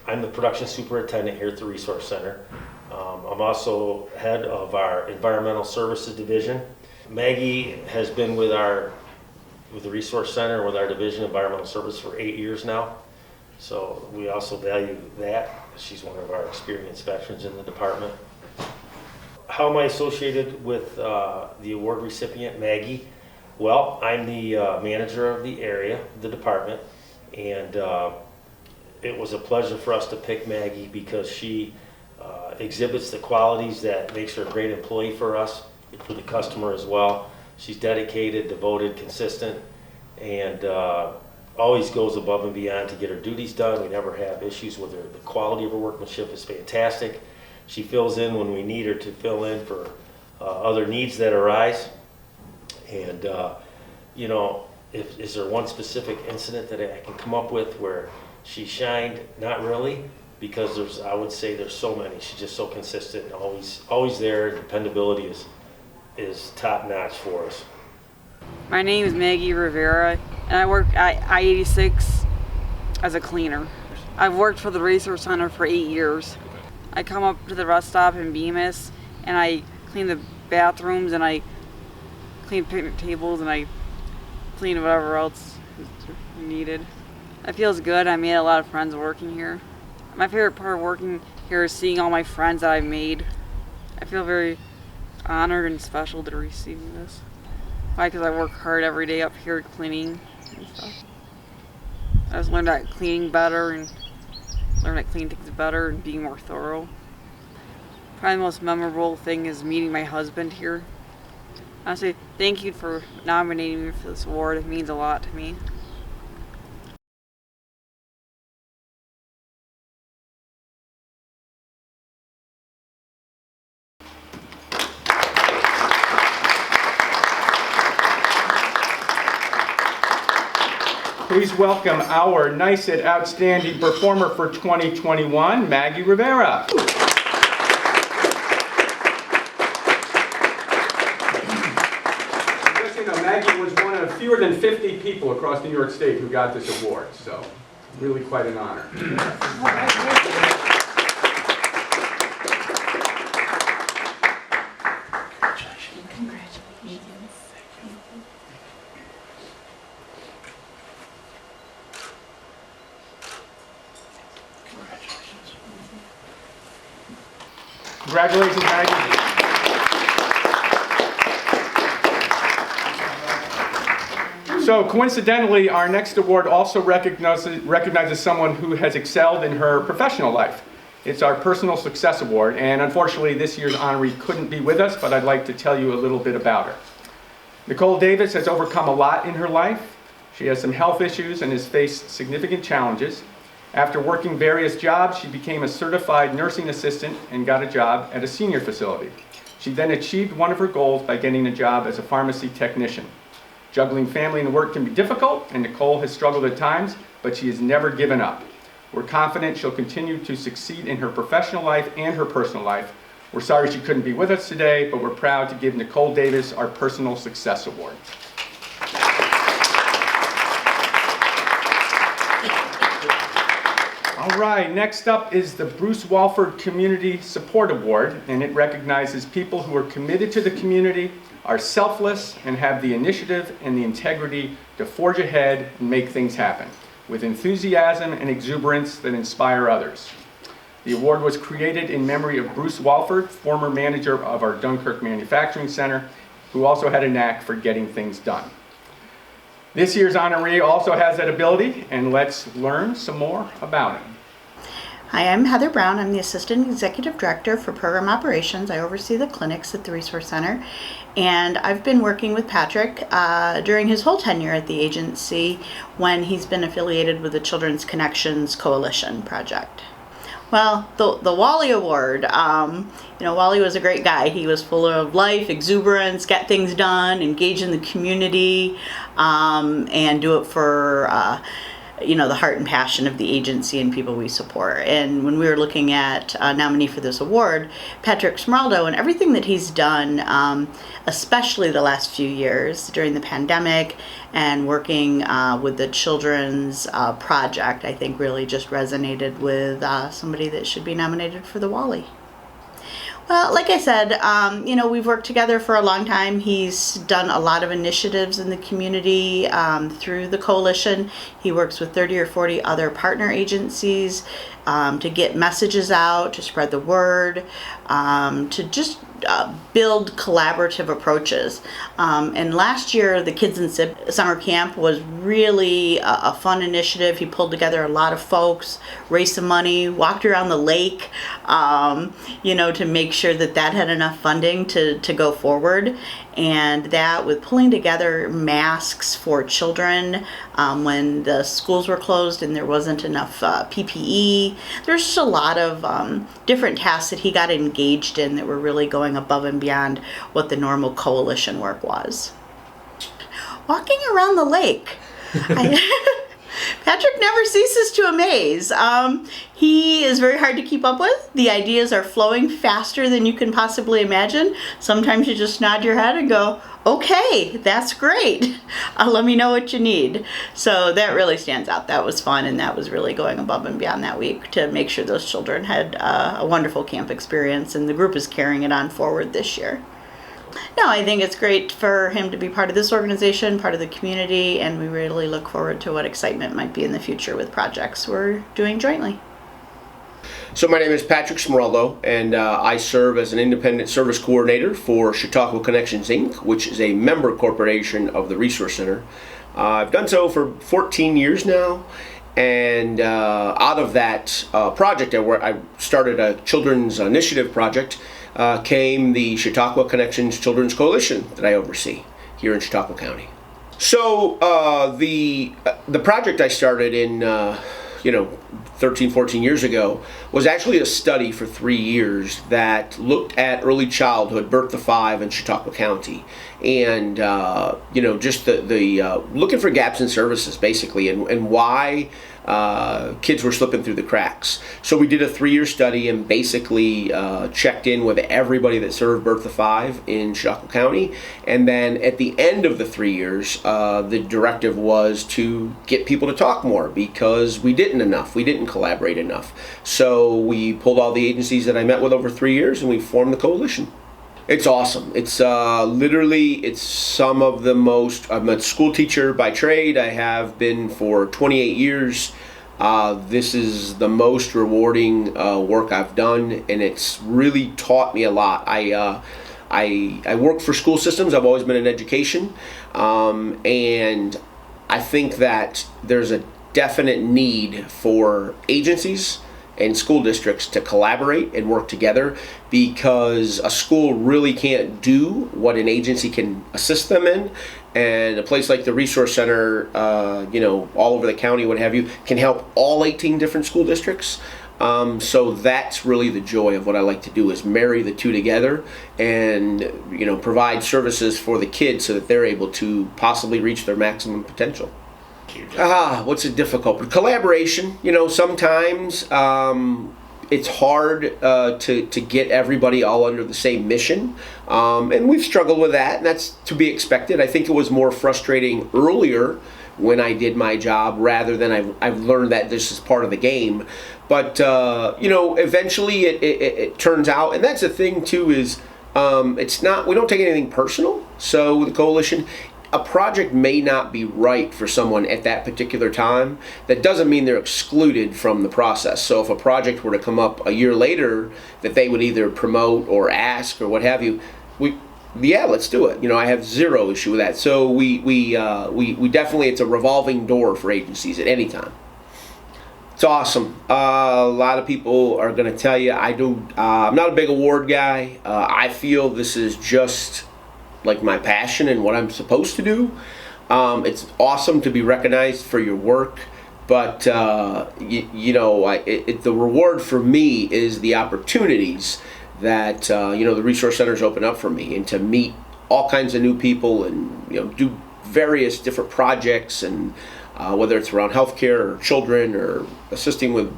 I'm the production superintendent here at the Resource Center. I'm also head of our Environmental Services Division. Maggie has been with the Resource Center, with our Division of Environmental Service for 8 years now. So we also value that. She's one of our experienced veterans in the department. How am I associated with the award recipient, Maggie? Well, I'm the manager of the area, the department, and it was a pleasure for us to pick Maggie because she exhibits the qualities that makes her a great employee for us, for the customer as well. She's dedicated, devoted, consistent, and always goes above and beyond to get her duties done. We never have issues with her. The quality of her workmanship is fantastic. She fills in when we need her to fill in for other needs that arise. And, you know, is there one specific incident that I can come up with where she shined? Not really, because I would say there's so many. She's just so consistent and always there. Dependability is top notch for us. My name is Maggie Rivera, and I work at I-86 as a cleaner. I've worked for the Resource Center for 8 years. I come up to the rest stop in Bemis, and I clean the bathrooms, and I clean picnic tables, and I clean whatever else is needed. It feels good. I made a lot of friends working here. My favorite part of working here is seeing all my friends that I've made. I feel very honored and special to receive this. Why? Because I work hard every day up here cleaning and stuff. I just learned at cleaning better and learned that cleaning things better and being more thorough. Probably the most memorable thing is meeting my husband here. I say thank you for nominating me for this award. It means a lot to me. Please welcome our NYSET Outstanding Performer for 2021, Maggie Rivera. Just so you know, Maggie was one of fewer than 50 people across New York State who got this award, so really quite an honor. Congratulations, Maggie. So coincidentally, our next award also recognizes someone who has excelled in her professional life. It's our Personal Success Award, and unfortunately this year's honoree couldn't be with us, but I'd like to tell you a little bit about her. Nicole Davis has overcome a lot in her life. She has some health issues and has faced significant challenges. After working various jobs, she became a certified nursing assistant and got a job at a senior facility. She then achieved one of her goals by getting a job as a pharmacy technician. Juggling family and work can be difficult, and Nicole has struggled at times, but she has never given up. We're confident she'll continue to succeed in her professional life and her personal life. We're sorry she couldn't be with us today, but we're proud to give Nicole Davis our Personal Success Award. All right, next up is the Bruce Walford Community Support Award, and it recognizes people who are committed to the community, are selfless, and have the initiative and the integrity to forge ahead and make things happen, with enthusiasm and exuberance that inspire others. The award was created in memory of Bruce Walford, former manager of our Dunkirk Manufacturing Center, who also had a knack for getting things done. This year's honoree also has that ability, and let's learn some more about him. Hi, I'm Heather Brown. I'm the Assistant Executive Director for Program Operations. I oversee the clinics at the Resource Center, and I've been working with Patrick during his whole tenure at the agency when he's been affiliated with the Children's Connections Coalition project. Well, the Wally Award, Wally was a great guy. He was full of life, exuberance, get things done, engage in the community, and do it for the heart and passion of the agency and people we support. And when we were looking at a nominee for this award, Patrick Smeraldo, and everything that he's done, especially the last few years during the pandemic and working with the Children's Project, I think really just resonated with somebody that should be nominated for the Wally. Well, like I said, we've worked together for a long time. He's done a lot of initiatives in the community through the coalition. He works with 30 or 40 other partner agencies to get messages out, to spread the word, to just build collaborative approaches. And last year, the Kids in SIP summer camp was really a fun initiative. He pulled together a lot of folks, raised some money, walked around the lake, to make sure that had enough funding to go forward. And that with pulling together masks for children when the schools were closed and there wasn't enough PPE. There's just a lot of different tasks that he got engaged in that were really going above and beyond what the normal coalition work was. Walking around the lake. Patrick never ceases to amaze. He is very hard to keep up with. The ideas are flowing faster than you can possibly imagine. Sometimes you just nod your head and go, okay, that's great. Let me know what you need. So that really stands out. That was fun, and that was really going above and beyond that week to make sure those children had a wonderful camp experience, and the group is carrying it on forward this year. No, I think it's great for him to be part of this organization, part of the community, and we really look forward to what excitement might be in the future with projects we're doing jointly. So my name is Patrick Smeraldo, and I serve as an independent service coordinator for Chautauqua Connections, Inc., which is a member corporation of the Resource Center. I've done so for 14 years now, And out of that project, I started a children's initiative project, came the Chautauqua Connections Children's Coalition that I oversee here in Chautauqua County. So the project I started in 13, 14 years ago was actually a study for 3 years that looked at early childhood, birth to 5 in Chautauqua County, and just the looking for gaps in services basically, and why kids were slipping through the cracks. So we did a 3-year study and basically checked in with everybody that served birth to 5 in Chautauqua County, and then at the end of the 3 years, the directive was to get people to talk more because we didn't collaborate enough. So we pulled all the agencies that I met with over 3 years and we formed the coalition. It's awesome. It's it's some of the most, I'm a school teacher by trade. I have been for 28 years. This is the most rewarding work I've done, and it's really taught me a lot. I work for school systems. I've always been in education, and I think that there's a definite need for agencies and school districts to collaborate and work together, because a school really can't do what an agency can assist them in, and a place like the Resource Center, all over the county, what have you, can help all 18 different school districts. So that's really the joy of what I like to do, is marry the two together and provide services for the kids so that they're able to possibly reach their maximum potential. What's it difficult? Collaboration. Sometimes it's hard to get everybody all under the same mission, and we've struggled with that, and that's to be expected. I think it was more frustrating earlier when I did my job, rather than I've learned that this is part of the game. But eventually it turns out, and that's the thing too, is it's not, we don't take anything personal. So with the coalition, a project may not be right for someone at that particular time. That doesn't mean they're excluded from the process. So if a project were to come up a year later that they would either promote or ask or what have you, let's do it. I have zero issue with that. So we definitely, it's a revolving door for agencies at any time. It's awesome. A lot of people are going to tell you I'm not a big award guy. I feel this is just like my passion and what I'm supposed to do. It's awesome to be recognized for your work, but the reward for me is the opportunities that the resource centers open up for me, and to meet all kinds of new people and do various different projects, and whether it's around healthcare or children or assisting with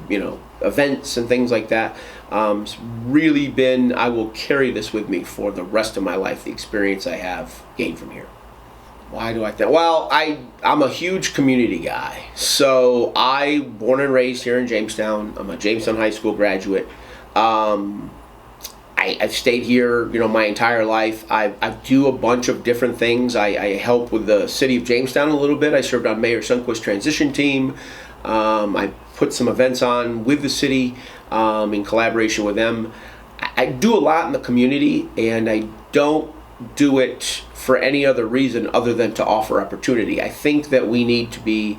events and things like that. It's really been, I will carry this with me for the rest of my life, the experience I have gained from here. Why do I think? Well, I'm a huge community guy. So I born and raised here in Jamestown. I'm a Jamestown High School graduate. I've stayed here, my entire life. I do a bunch of different things. I help with the city of Jamestown a little bit. I served on Mayor Sundquist's transition team. I put some events on with the city in collaboration with them. I do a lot in the community, and I don't do it for any other reason other than to offer opportunity. I think that we need to be,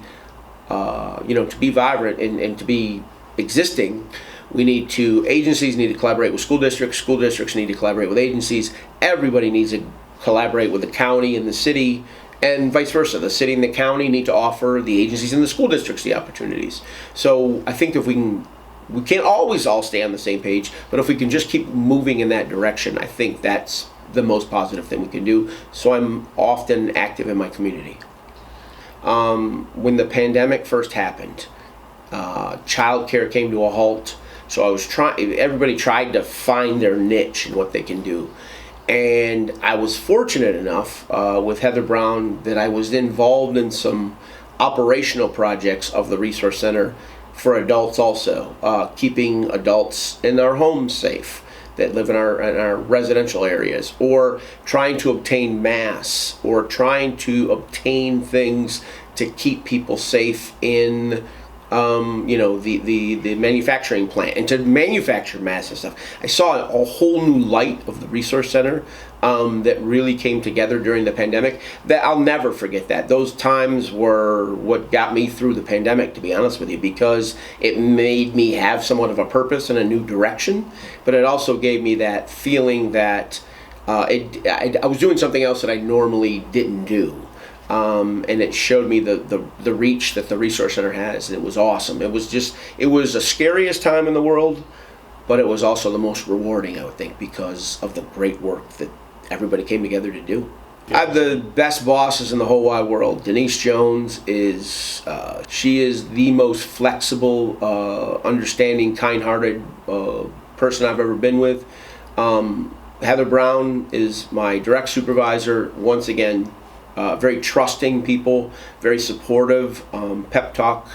to be vibrant and to be existing. Agencies need to collaborate with school districts need to collaborate with agencies, everybody needs to collaborate with the county and the city, and vice versa. The city and the county need to offer the agencies and the school districts the opportunities. So I think if we can't always all stay on the same page, but if we can just keep moving in that direction, I think that's the most positive thing we can do. So I'm often active in my community. When the pandemic first happened, childcare came to a halt. So everybody tried to find their niche and what they can do. And I was fortunate enough with Heather Brown that I was involved in some operational projects of the Resource Center for adults also, keeping adults in their homes safe that live in our residential areas, or trying to obtain masks, or trying to obtain things to keep people safe in you know, the manufacturing plant and to manufacture massive stuff. I saw a whole new light of the Resource Center that really came together during the pandemic. That I'll never forget that. Those times were what got me through the pandemic, to be honest with you, because it made me have somewhat of a purpose and a new direction, but it also gave me that feeling that I was doing something else that I normally didn't do. And it showed me the reach that the Resource Center has, and it was awesome. It was the scariest time in the world, but it was also the most rewarding, I would think, because of the great work that everybody came together to do. I have the best bosses in the whole wide world. Denise Jones she is the most flexible, understanding, kind-hearted person I've ever been with. Heather Brown is my direct supervisor. Once again, very trusting people, very supportive, pep talk,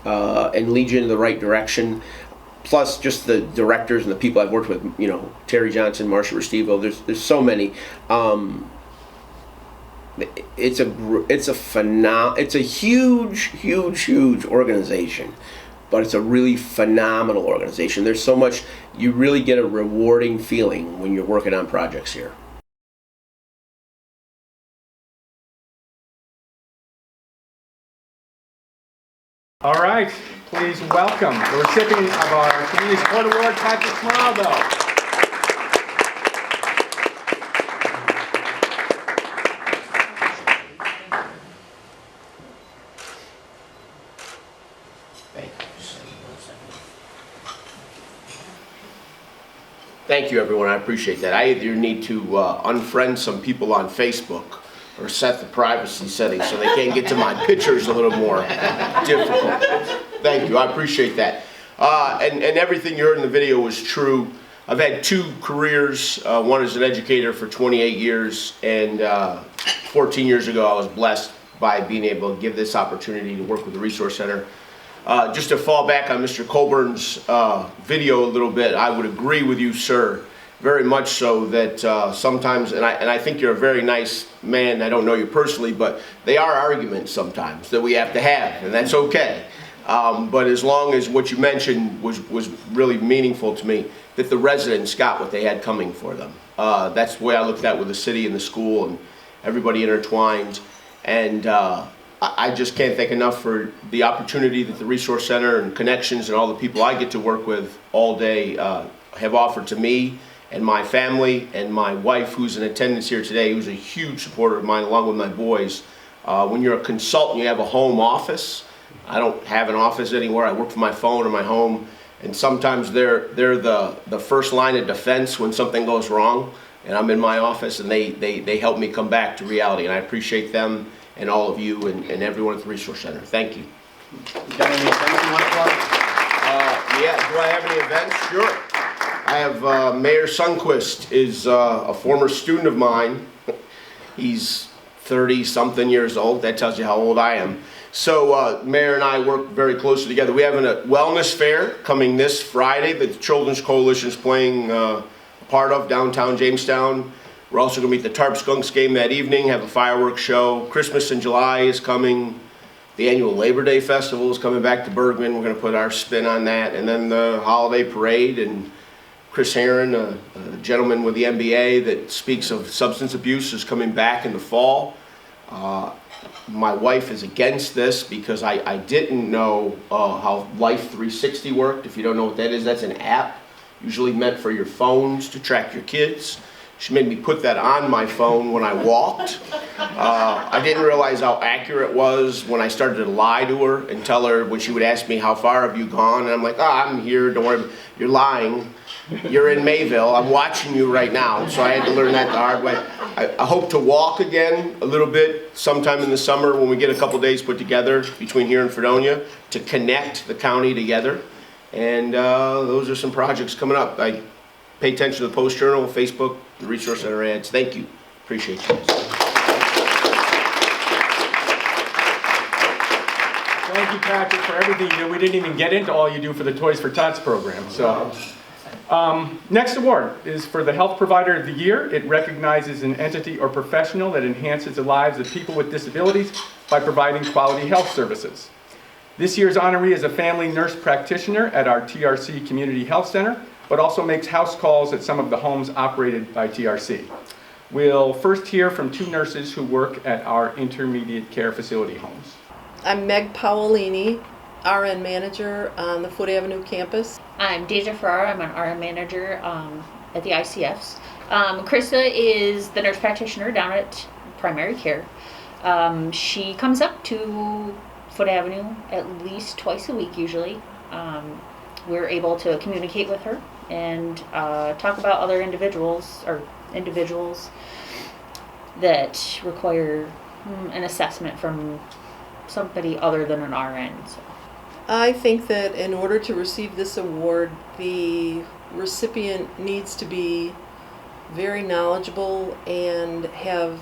and lead you in the right direction. Plus, just the directors and the people I've worked with, you know, Terry Johnson, Marcia Restivo. There's so many. It's a huge organization, but it's a really phenomenal organization. There's so much. You really get a rewarding feeling when you're working on projects here. All right, please welcome the recipient of our Community Support Award, Patrick Smeraldo. Thank you, everyone. I appreciate that. I either need to unfriend some people on Facebook or set the privacy settings so they can't get to my pictures a little more difficult. Thank you. I appreciate that. And everything you heard in the video was true. I've had 2 careers. One as an educator for 28 years, and 14 years ago I was blessed by being able to give this opportunity to work with the Resource Center. Just to fall back on Mr. Colburn's video a little bit, I would agree with you, sir, very much so, that sometimes, and I think you're a very nice man, I don't know you personally, but they are arguments sometimes that we have to have, and that's okay. But as long as what you mentioned was really meaningful to me, that the residents got what they had coming for them. That's the way I looked at it with the city and the school and everybody intertwined. And I just can't thank enough for the opportunity that the Resource Center and Connections and all the people I get to work with all day have offered to me and my family and my wife, who's in attendance here today, who's a huge supporter of mine, along with my boys. When you're a consultant, you have a home office. I don't have an office anywhere. I work from my phone or my home, and sometimes they're the first line of defense when something goes wrong, and I'm in my office, and they help me come back to reality, and I appreciate them and all of you and everyone at the Resource Center. Thank you. Got any events you want to plug? Yeah, do I have any events? Sure. I have Mayor Sundquist is a former student of mine. He's 30-something years old. That tells you how old I am. So Mayor and I work very closely together. We have a wellness fair coming this Friday that the Children's Coalition is playing part of downtown Jamestown. We're also going to be at the Tarp Skunks game that evening, have a fireworks show. Christmas in July is coming. The annual Labor Day Festival is coming back to Bergman. We're going to put our spin on that. And then the holiday parade, and Chris Herron, a gentleman with the MBA that speaks of substance abuse, is coming back in the fall. My wife is against this because I didn't know how Life 360 worked. If you don't know what that is, that's an app usually meant for your phones to track your kids. She made me put that on my phone when I walked. I didn't realize how accurate it was when I started to lie to her and tell her when she would ask me, how far have you gone? And I'm like, I'm here, don't worry, you're lying. You're in Mayville, I'm watching you right now. So I had to learn that the hard way. I hope to walk again a little bit sometime in the summer when we get a couple days put together between here and Fredonia to connect the county together. And those are some projects coming up. I pay attention to the Post Journal, Facebook, the Resource Center ads. Thank you. Appreciate you guys. Thank you, Patrick, for everything you do. We didn't even get into all you do for the Toys for Tots program. So, next award is for the Health Provider of the Year. It recognizes an entity or professional that enhances the lives of people with disabilities by providing quality health services. This year's honoree is a family nurse practitioner at our TRC Community Health Center, but also makes house calls at some of the homes operated by TRC. We'll first hear from two nurses who work at our intermediate care facility homes. I'm Meg Paolini, RN manager on the Foot Avenue campus. I'm Deja Ferrara. I'm an RN manager at the ICFs. Krista is the nurse practitioner down at primary care. She comes up to Foot Avenue at least twice a week usually. We're able to communicate with her and talk about other individuals that require an assessment from somebody other than an RN. So. I think that in order to receive this award, the recipient needs to be very knowledgeable and have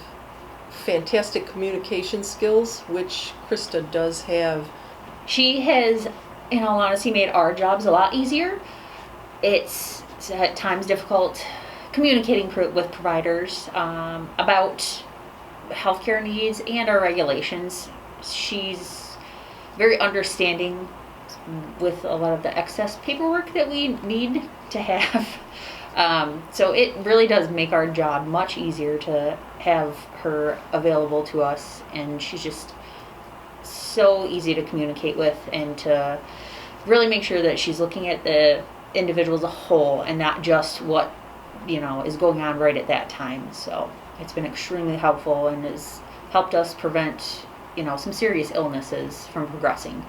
fantastic communication skills, which Krista does have. She has, in all honesty, made our jobs a lot easier. It's at times difficult communicating with providers about healthcare needs and our regulations. She's very understanding with a lot of the excess paperwork that we need to have. So it really does make our job much easier to have her available to us, and she's just so easy to communicate with and to really make sure that she's looking at the individual as a whole and not just what is going on right at that time. So it's been extremely helpful and has helped us prevent some serious illnesses from progressing.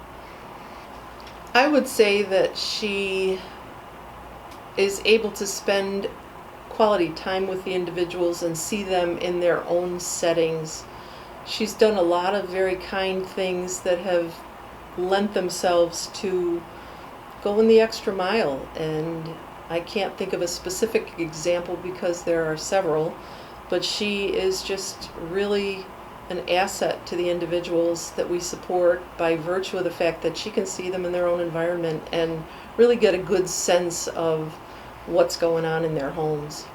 I would say that she is able to spend quality time with the individuals and see them in their own settings. She's done a lot of very kind things that have lent themselves to going the extra mile, and I can't think of a specific example because there are several, but she is just really an asset to the individuals that we support by virtue of the fact that she can see them in their own environment and really get a good sense of what's going on in their homes.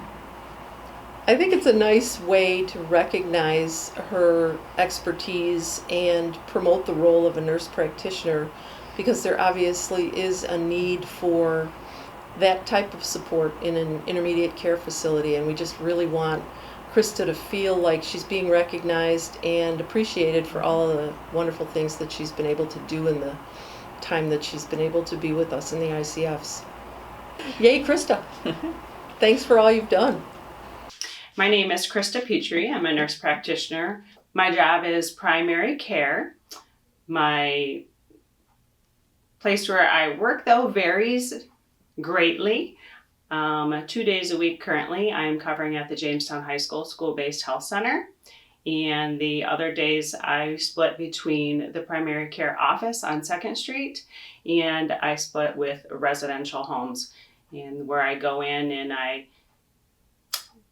I think it's a nice way to recognize her expertise and promote the role of a nurse practitioner, because there obviously is a need for that type of support in an intermediate care facility, and we just really want Krista to feel like she's being recognized and appreciated for all of the wonderful things that she's been able to do in the time that she's been able to be with us in the ICFs. Yay, Krista! Thanks for all you've done. My name is Krista Petrie. I'm a nurse practitioner. My job is primary care. My place where I work, though, varies greatly. 2 days a week currently, I am covering at the Jamestown High School School-Based Health Center. And the other days I split between the primary care office on 2nd Street, and I split with residential homes, and where I go in and I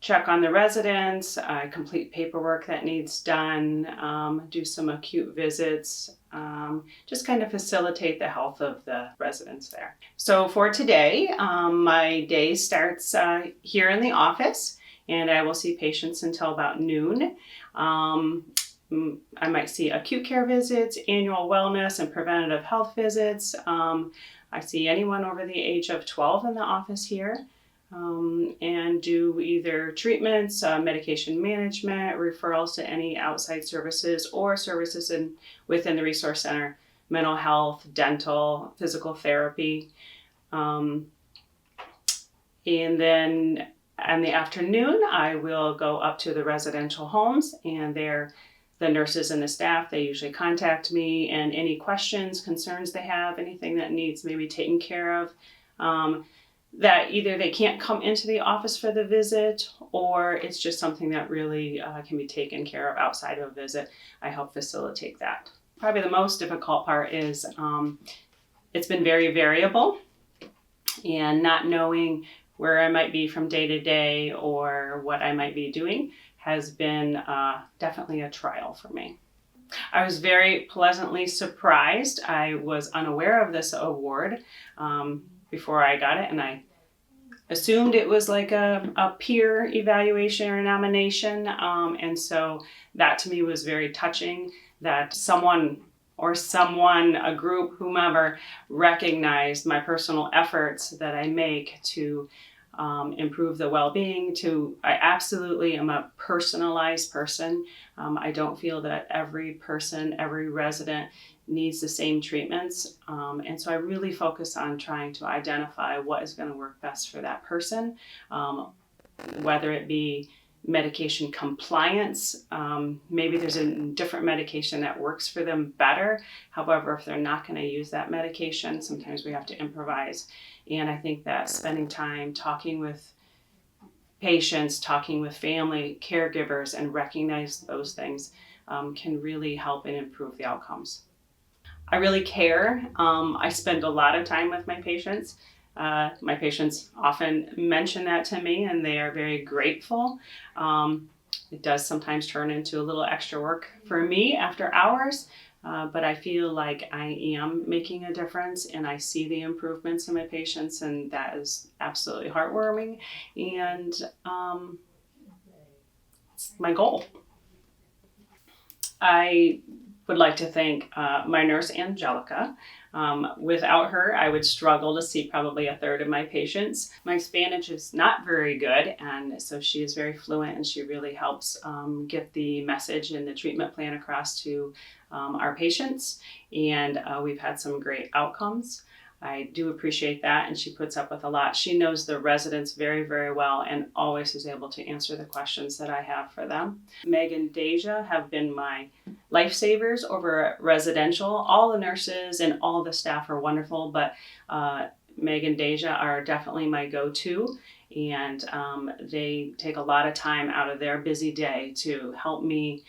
check on the residents, I complete paperwork that needs done, do some acute visits, just kind of facilitate the health of the residents there. So for today, my day starts here in the office, and I will see patients until about noon. I might see acute care visits, annual wellness and preventative health visits. I see anyone over the age of 12 in the office here. And do either treatments, medication management, referrals to any outside services or services within the resource center, mental health, dental, physical therapy. And then in the afternoon, I will go up to the residential homes, and the nurses and the staff, they usually contact me, and any questions, concerns they have, anything that needs maybe taken care of, that either they can't come into the office for the visit, or it's just something that really can be taken care of outside of a visit. I help facilitate that. Probably the most difficult part is it's been very variable, and not knowing where I might be from day to day or what I might be doing has been definitely a trial for me. I was very pleasantly surprised. I was unaware of this award before I got it, and I assumed it was like a peer evaluation or nomination, and so that to me was very touching, that someone or someone, a group, whomever, recognized my personal efforts that I make to improve the well-being. I absolutely am a personalized person. I don't feel that every person, every resident needs the same treatments. And so I really focus on trying to identify what is going to work best for that person, whether it be medication compliance. Maybe there's a different medication that works for them better. However, if they're not going to use that medication, sometimes we have to improvise. And I think that spending time talking with patients, talking with family, caregivers, and recognize those things can really help and improve the outcomes. I really care. I spend a lot of time with my patients. My patients often mention that to me, and they are very grateful. It does sometimes turn into a little extra work for me after hours, but I feel like I am making a difference, and I see the improvements in my patients, and that is absolutely heartwarming, and it's my goal. I would like to thank my nurse, Angelica. Without her, I would struggle to see probably a third of my patients. My Spanish is not very good, and so she is very fluent, and she really helps get the message and the treatment plan across to our patients, and we've had some great outcomes. I do appreciate that, and she puts up with a lot. She knows the residents very, very well and always is able to answer the questions that I have for them. Meg and Deja have been my lifesavers over at residential. All the nurses and all the staff are wonderful, but Meg and Deja are definitely my go-to, and they take a lot of time out of their busy day to help me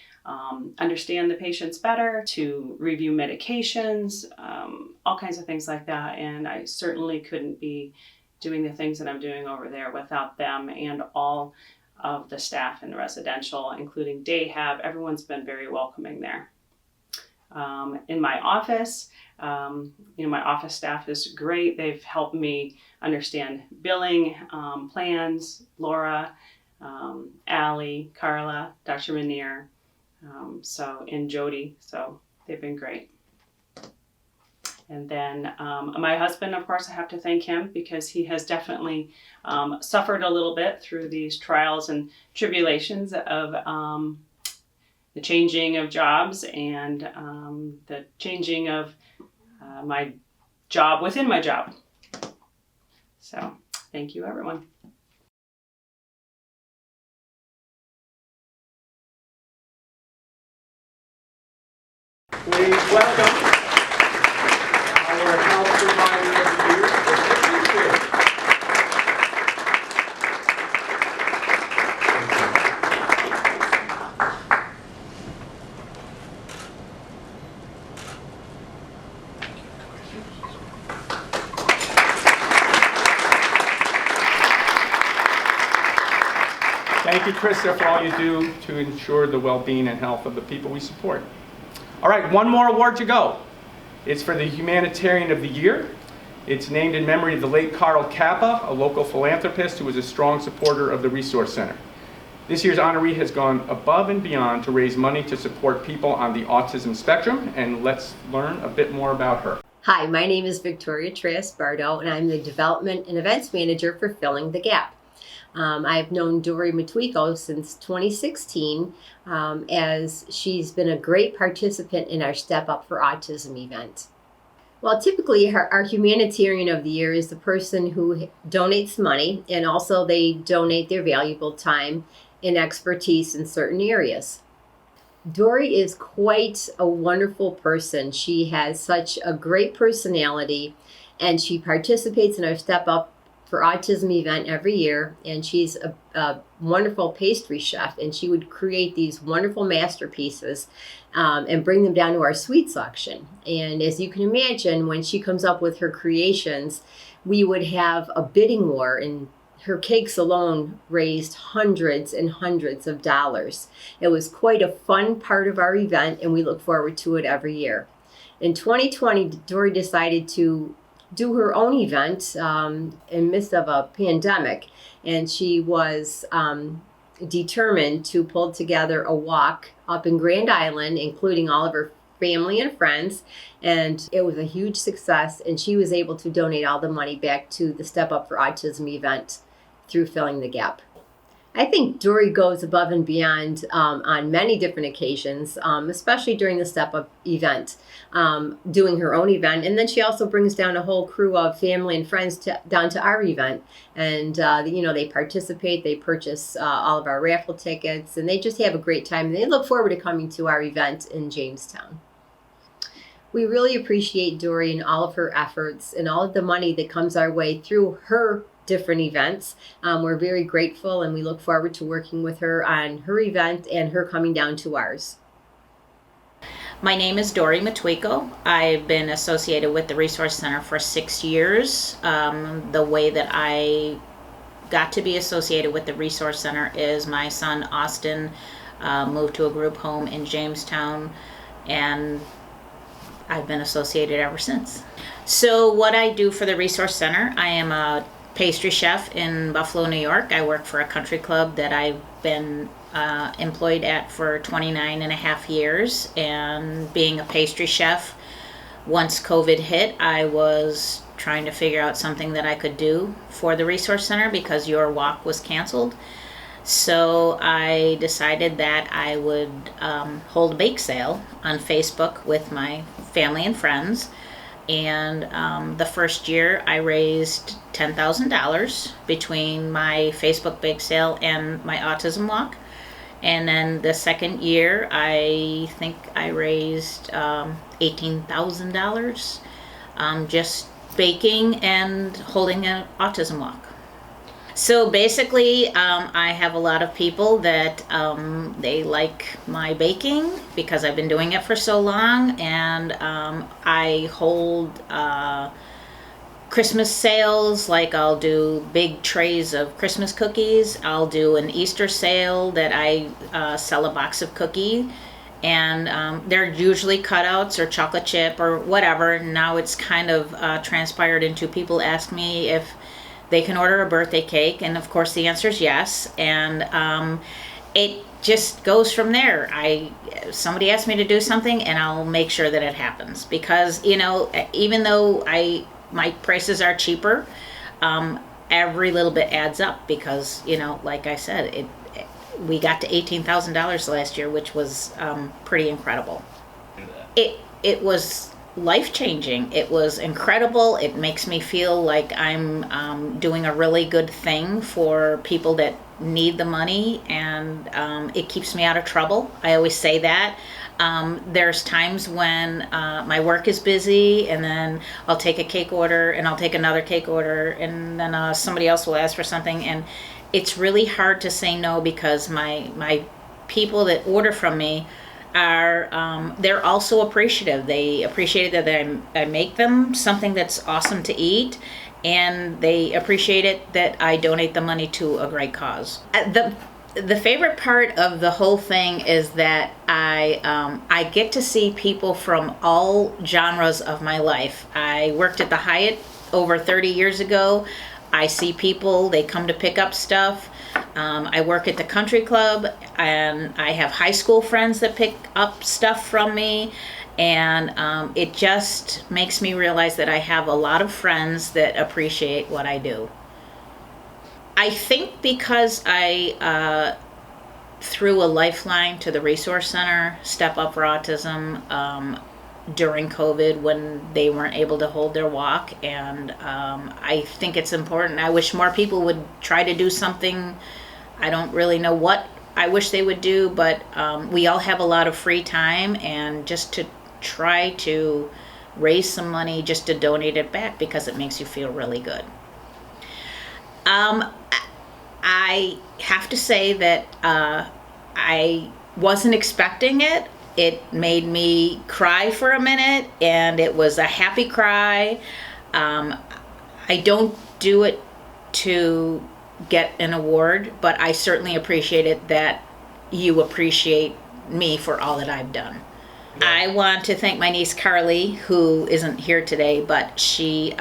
understand the patients better, to review medications, all kinds of things like that. And I certainly couldn't be doing the things that I'm doing over there without them and all of the staff in residential, including day hab. Everyone's been very welcoming there. In my office, my office staff is great. They've helped me understand billing, plans, Laura, Allie, Carla, Dr. Rainier, and Jody, so they've been great. And then my husband, of course, I have to thank him because he has definitely suffered a little bit through these trials and tribulations of the changing of jobs and the changing of my job within my job. So thank you, everyone. Please welcome our health provider of the year, Thank you, Krista, for all you do to ensure the well-being and health of the people we support. All right, one more award to go. It's for the Humanitarian of the Year. It's named in memory of the late Carl Kappa, a local philanthropist who was a strong supporter of the Resource Center. This year's honoree has gone above and beyond to raise money to support people on the autism spectrum, and let's learn a bit more about her. Hi, my name is Victoria Trias-Bardo, and I'm the Development and Events Manager for Filling the Gap. I've known Dory Matwico since 2016, as she's been a great participant in our Step Up for Autism event. Well, typically our Humanitarian of the Year is the person who donates money, and also they donate their valuable time and expertise in certain areas. Dory is quite a wonderful person. She has such a great personality, and she participates in our Step Up for Autism event every year, and she's a wonderful pastry chef, and she would create these wonderful masterpieces and bring them down to our sweets auction. And as you can imagine, when she comes up with her creations, we would have a bidding war, and her cakes alone raised hundreds and hundreds of dollars. It was quite a fun part of our event, and we look forward to it every year. In 2020, Dory decided to do her own event in midst of a pandemic, and she was determined to pull together a walk up in Grand Island, including all of her family and friends, and it was a huge success, and she was able to donate all the money back to the Step Up for Autism event through Filling the Gap. I think Dory goes above and beyond on many different occasions, especially during the Step Up event, doing her own event. And then she also brings down a whole crew of family and friends down to our event. And, they participate, they purchase all of our raffle tickets, and they just have a great time. And they look forward to coming to our event in Jamestown. We really appreciate Dory and all of her efforts and all of the money that comes our way through her different events. We're very grateful, and we look forward to working with her on her event and her coming down to ours. My name is Dory Matwico. I've been associated with the Resource Center for 6 years. The way that I got to be associated with the Resource Center is my son Austin moved to a group home in Jamestown, and I've been associated ever since. So what I do for the Resource Center, I am a pastry chef in Buffalo, New York. I work for a country club that I've been employed at for 29 and a half years. And being a pastry chef, once COVID hit, I was trying to figure out something that I could do for the Resource Center because Your Walk was canceled. So I decided that I would hold a bake sale on Facebook with my family and friends. And the first year I raised $10,000 between my Facebook bake sale and my autism walk. And then the second year I think I raised $18,000 just baking and holding an autism walk. So basically, I have a lot of people that they like my baking because I've been doing it for so long, and I hold Christmas sales, like I'll do big trays of Christmas cookies. I'll do an Easter sale that I sell a box of cookies, and they're usually cutouts or chocolate chip or whatever. Now it's kind of transpired into people ask me if they can order a birthday cake, and of course the answer is yes. And it just goes from there. Somebody asks me to do something, and I'll make sure that it happens because even though my prices are cheaper, every little bit adds up because like I said, we got to $18,000 last year, which was pretty incredible. It was life-changing. It was incredible. It makes me feel like I'm doing a really good thing for people that need the money, and it keeps me out of trouble. I always say that. There's times when my work is busy, and then I'll take a cake order, and I'll take another cake order, and then somebody else will ask for something, and it's really hard to say no because my people that order from me are they're also appreciative. They appreciate that I make them something that's awesome to eat, and they appreciate it that I donate the money to a great cause. The favorite part of the whole thing is that I get to see people from all genres of my life. I worked at the Hyatt over 30 years ago. I see people, they come to pick up stuff. I work at the country club, and I have high school friends that pick up stuff from me, and it just makes me realize that I have a lot of friends that appreciate what I do. I think because I threw a lifeline to the Resource Center, Step Up for Autism, during COVID when they weren't able to hold their walk, and I think it's important. I wish more people would try to do something. I don't really know what I wish they would do, but we all have a lot of free time, and just to try to raise some money just to donate it back because it makes you feel really good. I have to say that I wasn't expecting it. It made me cry for a minute, and it was a happy cry. I don't do it to get an award, but I certainly appreciate it that you appreciate me for all that I've done. Yeah. I want to thank my niece Carly, who isn't here today, but she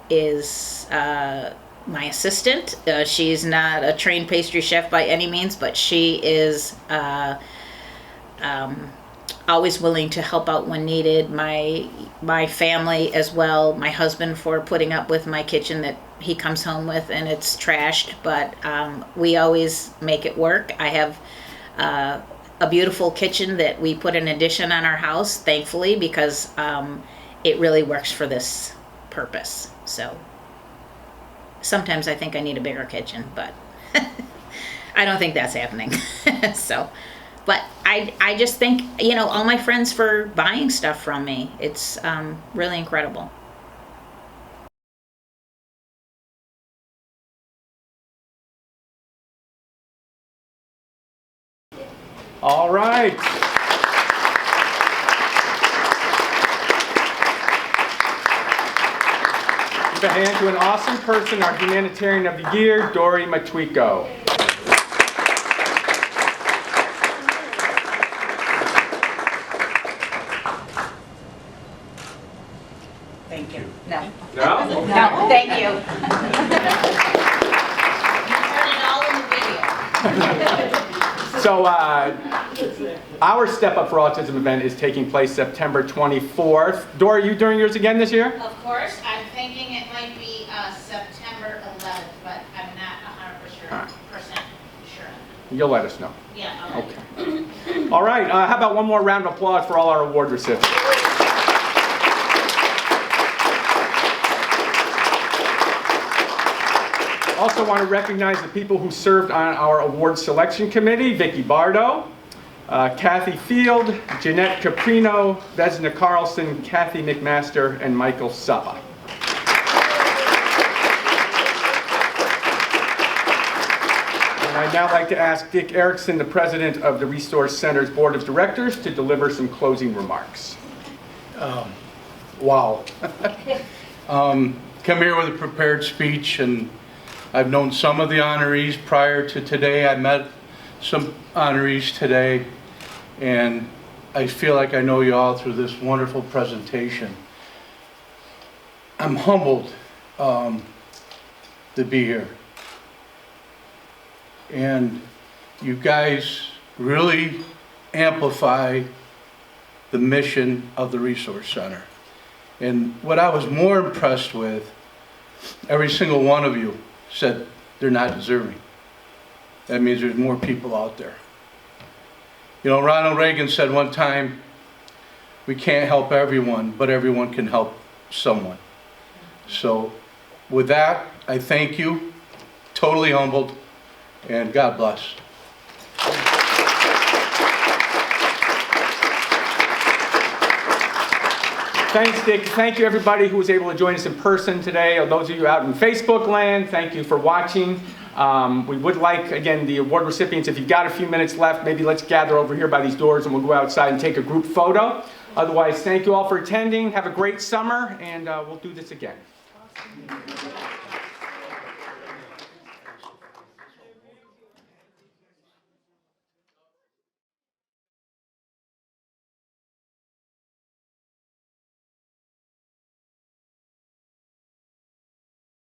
is my assistant. She's not a trained pastry chef by any means, but she is always willing to help out when needed. My family as well, my husband for putting up with my kitchen that he comes home with and it's trashed, but we always make it work. I have a beautiful kitchen that we put an addition on our house, thankfully, because it really works for this purpose. So sometimes I think I need a bigger kitchen, but I don't think that's happening. So, but I just thank, you know, all my friends for buying stuff from me. It's really incredible. All right. Give a hand to an awesome person, our humanitarian of the year, Dory Matwico. Thank you. No. No? No, thank you. Turn it all in the video. So our Step Up for Autism event is taking place September 24th. Dora, are you doing yours again this year? Of course. I'm thinking it might be September 11th, but I'm not 100% sure. You'll let us know. Yeah, all right. Okay. All right. How about one more round of applause for all our award recipients? Also want to recognize the people who served on our award selection committee: Vicki Bardo, Kathy Field, Jeanette Caprino, Vesna Carlson, Kathy McMaster, and Michael Suppa. And I'd now like to ask Dick Erickson, the president of the Resource Center's Board of Directors, to deliver some closing remarks. Wow. Come here with a prepared speech, and I've known some of the honorees prior to today. I met some honorees today, and I feel like I know you all through this wonderful presentation. I'm humbled to be here. And you guys really amplify the mission of the Resource Center. And what I was more impressed with, every single one of you said they're not deserving. That means there's more people out there. You know, Ronald Reagan said one time, we can't help everyone, but everyone can help someone. So with that, I thank you, totally humbled, and God bless. Thanks, Dick. Thank you, everybody who was able to join us in person today. Or those of you out in Facebook land, thank you for watching. We would like, again, the award recipients, if you've got a few minutes left, maybe let's gather over here by these doors and we'll go outside and take a group photo. Otherwise, thank you all for attending. Have a great summer, and we'll do this again. Awesome.